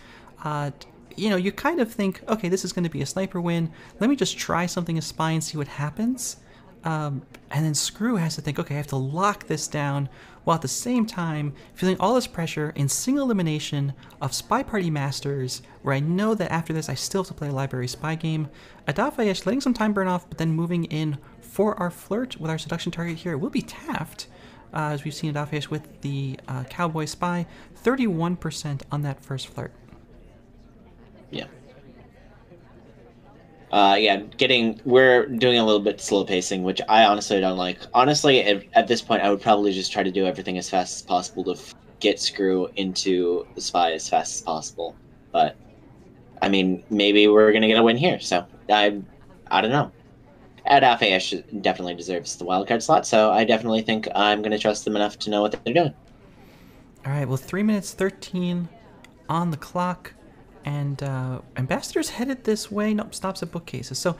Speaker 1: You know, you kind of think, okay, this is going to be a sniper win. Let me just try something as spy and see what happens. And then Skrew has to think, okay, I have to lock this down, while at the same time feeling all this pressure in single elimination of SpyParty Masters, where I know that after this I still have to play a library spy game. Adafheyesh letting some time burn off, but then moving in for our flirt with our seduction target here. It will be Taft, as we've seen Adafheyesh with the Cowboy Spy, 31% on that first flirt.
Speaker 2: Yeah. We're doing a little bit slow pacing, which I honestly don't like. Honestly, at this point, I would probably just try to do everything as fast as possible to get Skrew into the spy as fast as possible. But, I mean, maybe we're going to get a win here, so I don't know. Adafheyesh definitely deserves the wildcard slot, so I definitely think I'm going to trust them enough to know what they're doing.
Speaker 1: All right, well, 3 minutes 13 on the clock. And Ambassador's headed this way. Nope, stops at bookcases. So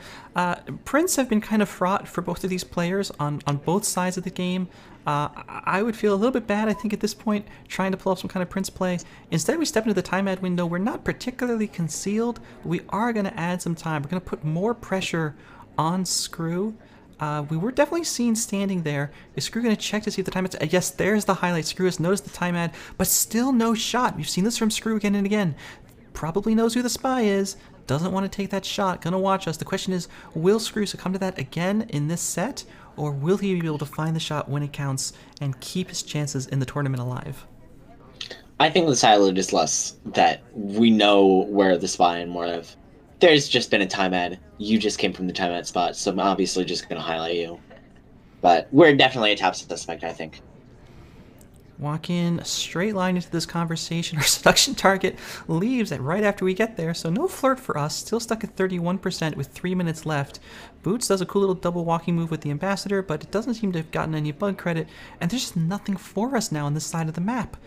Speaker 1: prints have been kind of fraught for both of these players on both sides of the game. I would feel a little bit bad, I think, at this point, trying to pull off some kind of prints play. Instead, we step into the time ad window. We're not particularly concealed, but we are going to add some time. We're going to put more pressure on Skrew. We were definitely seen standing there. Is Skrew going to check to see if the time ad... Yes, there's the highlight. Skrew has noticed the time ad, but still no shot. We've seen this from Skrew again and again. Probably knows who the spy is, doesn't want to take that shot, gonna watch us. The question is, will Skrew succumb to that again in this set, or will he be able to find the shot when it counts and keep his chances in the tournament alive?
Speaker 2: I think the highlight is less that we know where the spy and more of, there's just been a time ad, you just came from the time ad spot, so I'm obviously just gonna highlight you. But we're definitely a top suspect, I think.
Speaker 1: Walk in a straight line into this conversation. Our seduction target leaves right after we get there, so no flirt for us. Still stuck at 31% with 3 minutes left. Boots does a cool little double walking move with the ambassador, but it doesn't seem to have gotten any bug credit, and there's just nothing for us now on this side of the map.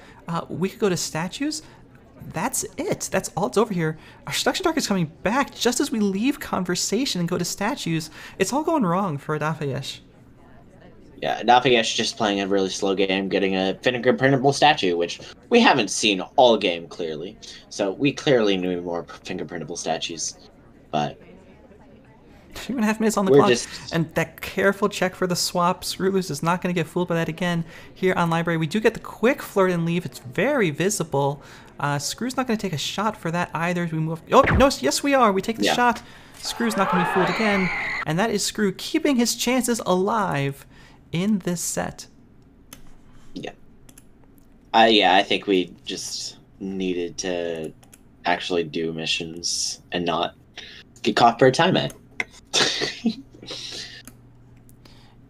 Speaker 1: We could go to statues. That's it. That's all it's over here. Our seduction target's coming back just as we leave conversation and go to statues. It's all going wrong for Adafheyesh.
Speaker 2: Yeah, Adafheyesh just playing a really slow game, getting a fingerprintable statue, which we haven't seen all game clearly. So we clearly need more fingerprintable statues. But
Speaker 1: 2.5 minutes on the clock, and that careful check for the swap. Skreww is not going to get fooled by that again here on Library. We do get the quick flirt and leave. It's very visible. Skrew's not going to take a shot for that either as we move. Oh, no, yes we are. We take the shot. Skrew's not going to be fooled again. And that is Skreww keeping his chances alive in this set.
Speaker 2: Yeah. I think we just needed to actually do missions and not get caught for a timeout.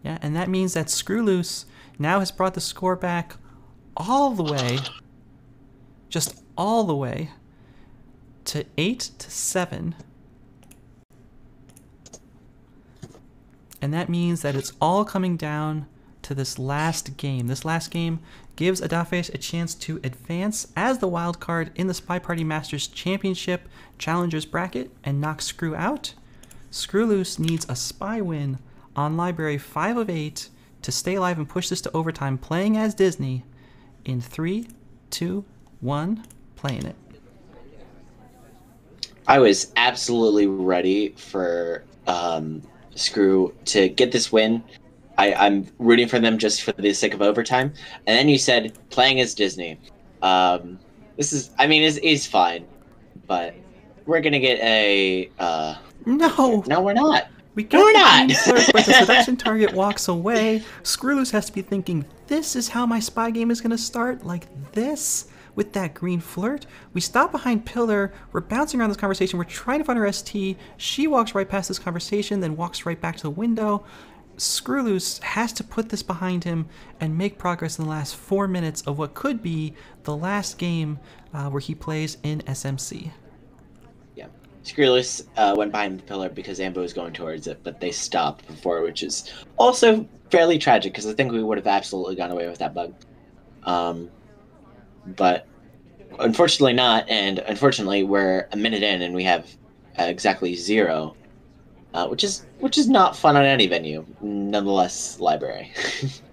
Speaker 1: Yeah, and that means that Skreww now has brought the score back all the way, just all the way, to 8-7. And that means that it's all coming down to this last game. This last game gives Adafheyesh a chance to advance as the wild card in the SpyParty Masters Championship Challengers bracket and knock Skreww out. Skreww needs a spy win on Library 5 of 8 to stay alive and push this to overtime, playing as Disney in 3, 2, 1, playing it.
Speaker 2: I was absolutely ready for Skreww to get this win. I'm rooting for them just for the sake of overtime. And then you said playing as Disney. This is, I mean, is fine, but we're gonna get a.
Speaker 1: No,
Speaker 2: we're not.
Speaker 1: We got we're not. Flirt, but the seduction target walks away. Skreww has to be thinking, this is how my spy game is gonna start, like this. With that green flirt, we stop behind Pillar, we're bouncing around this conversation, we're trying to find her ST, she walks right past this conversation, then walks right back to the window. Skreww has to put this behind him and make progress in the last 4 minutes of what could be the last game where he plays in SMC.
Speaker 2: Yeah, Skreww went behind the Pillar because Ambo was going towards it, but they stopped before, which is also fairly tragic because I think we would have absolutely gone away with that bug. But unfortunately not, and unfortunately we're a minute in and we have exactly 0, which is not fun on any venue. Nonetheless, Library.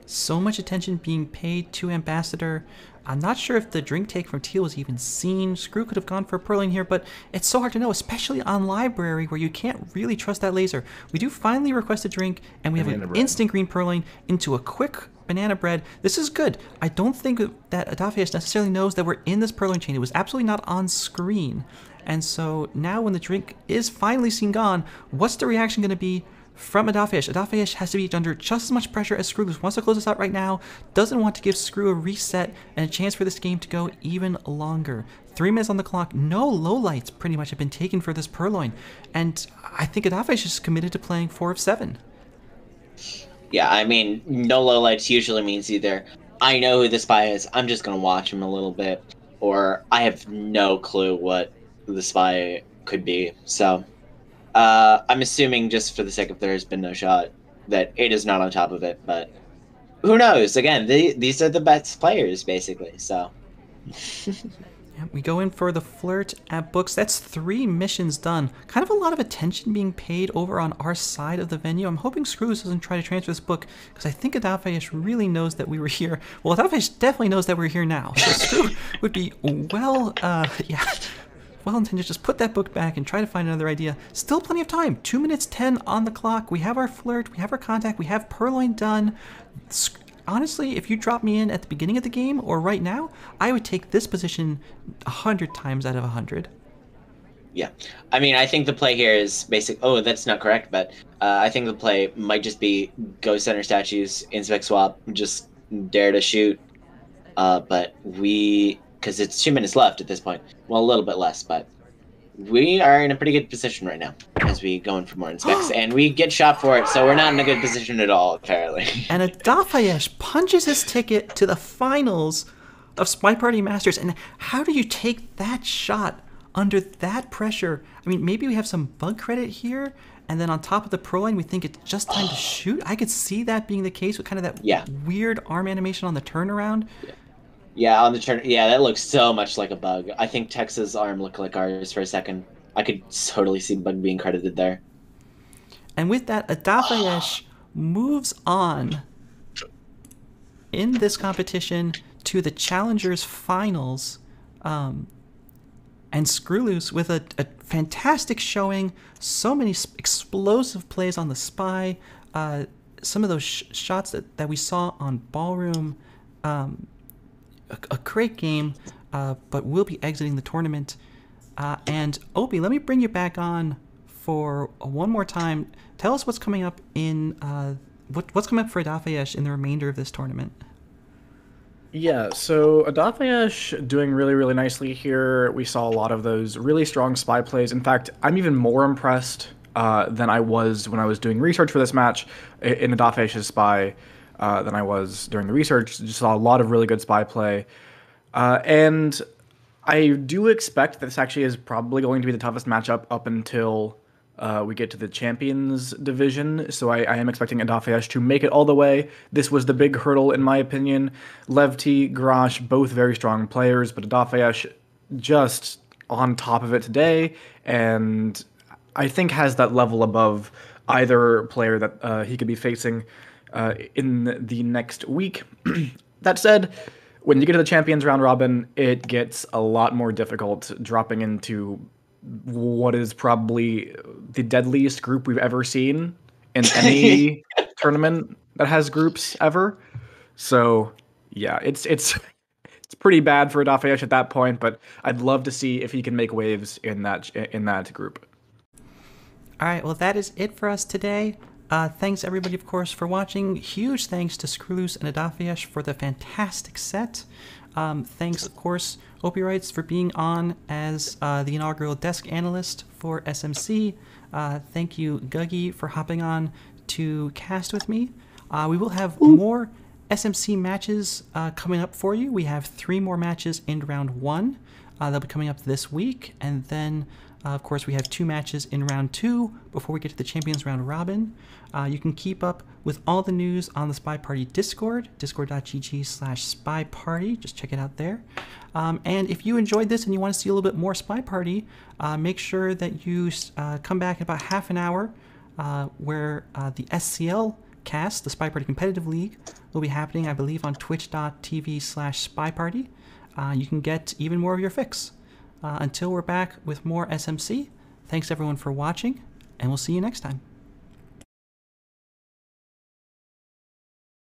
Speaker 1: So much attention being paid to Ambassador. I'm not sure if the drink take from Teal was even seen. Skreww could have gone for a Purling here, but it's so hard to know, especially on Library where you can't really trust that laser. We do finally request a drink, and we have an instant green Purling into a quick banana bread. This is good. I don't think that Adafheyesh necessarily knows that we're in this Purling chain. It was absolutely not on screen. And so now when the drink is finally seen gone, what's the reaction going to be from Adafheyesh? Adafheyesh has to be under just as much pressure as Skreww. Wants to close this out right now. Doesn't want to give Skreww a reset and a chance for this game to go even longer. 3 minutes on the clock. No lowlights pretty much have been taken for this Purloin. And I think Adafheyesh is committed to playing 4 of 7.
Speaker 2: Yeah, I mean, no lowlights usually means either I know who the spy is, I'm just going to watch him a little bit, or I have no clue what the spy could be. So I'm assuming, just for the sake of there has been no shot, that it is not on top of it, but who knows? Again, these are the best players, basically, so.
Speaker 1: Yeah, we go in for the flirt at books. That's 3 missions done. Kind of a lot of attention being paid over on our side of the venue. I'm hoping Skreww doesn't try to transfer this book, because I think Adafheyesh really knows that we were here. Well, Adafheyesh definitely knows that we're here now, so Skreww would be well-intended. Just put that book back and try to find another idea. Still plenty of time. 2 minutes 10 on the clock. We have our flirt. We have our contact. We have Purloin done. Honestly, if you drop me in at the beginning of the game or right now, I would take this position 100 times out of 100.
Speaker 2: Yeah. I mean, I think the play here is basic. Oh, that's not correct, but I think the play might just be go center statues, inspect swap, just dare to shoot. But because it's 2 minutes left at this point. Well, a little bit less, but we are in a pretty good position right now as we go in for more inspects, and we get shot for it, so we're not in a good position at all, apparently.
Speaker 1: And Adafheyesh punches his ticket to the finals of SpyParty Masters. And how do you take that shot under that pressure? I mean, maybe we have some bug credit here, and then on top of the pro line, we think it's just time to shoot. I could see that being the case with kind of that weird arm animation on the turnaround.
Speaker 2: Yeah, on the turn. Yeah, that looks so much like a bug. I think Tex's arm looked like ours for a second. I could totally see bug being credited there.
Speaker 1: And with that, Adafheyesh moves on in this competition to the Challengers Finals. And SkrewW with a fantastic showing, so many explosive plays on the Spy, some of those shots that we saw on Ballroom. A great game, but we'll be exiting the tournament. And Opie, let me bring you back on for one more time. Tell us what's coming up in what's coming up for Adafheyesh in the remainder of this tournament.
Speaker 3: Yeah, so Adafheyesh doing really, really nicely here. We saw a lot of those really strong Spy plays. In fact, I'm even more impressed than I was when I was doing research for this match in Adafheyesh's Spy than I was during the research. Just saw a lot of really good Spy play. And I do expect that this actually is probably going to be the toughest matchup up until we get to the Champions Division. So I am expecting Adafheyesh to make it all the way. This was the big hurdle, in my opinion. L00se, Garage, both very strong players, but Adafheyesh just on top of it today, and I think has that level above either player that he could be facing in the next week. That said, when you get to the Champions Round Robin, it gets a lot more difficult, dropping into what is probably the deadliest group we've ever seen in any tournament that has groups ever. So yeah, it's pretty bad for Adafheyesh at that point, but I'd love to see if he can make waves in that group.
Speaker 1: All right, well, that is it for us today. Thanks, everybody, of course, for watching. Huge thanks to SkrewW and Adafheyesh for the fantastic set. Thanks, of course, Opie for being on as the inaugural desk analyst for SMC. Thank you, Guggy, for hopping on to cast with me. We will have more SMC matches coming up for you. We have 3 more matches in round 1. They'll be coming up this week, and then of course, we have 2 matches in round 2 before we get to the Champions Round Robin. You can keep up with all the news on the SpyParty Discord, discord.gg/SpyParty. Just check it out there. And if you enjoyed this and you want to see a little bit more SpyParty, make sure that you come back in about half an hour where the SCL cast, the SpyParty Competitive League, will be happening, I believe, on twitch.tv/SpyParty. You can get even more of your fix. Until we're back with more SMC, thanks everyone for watching, and we'll see you next time.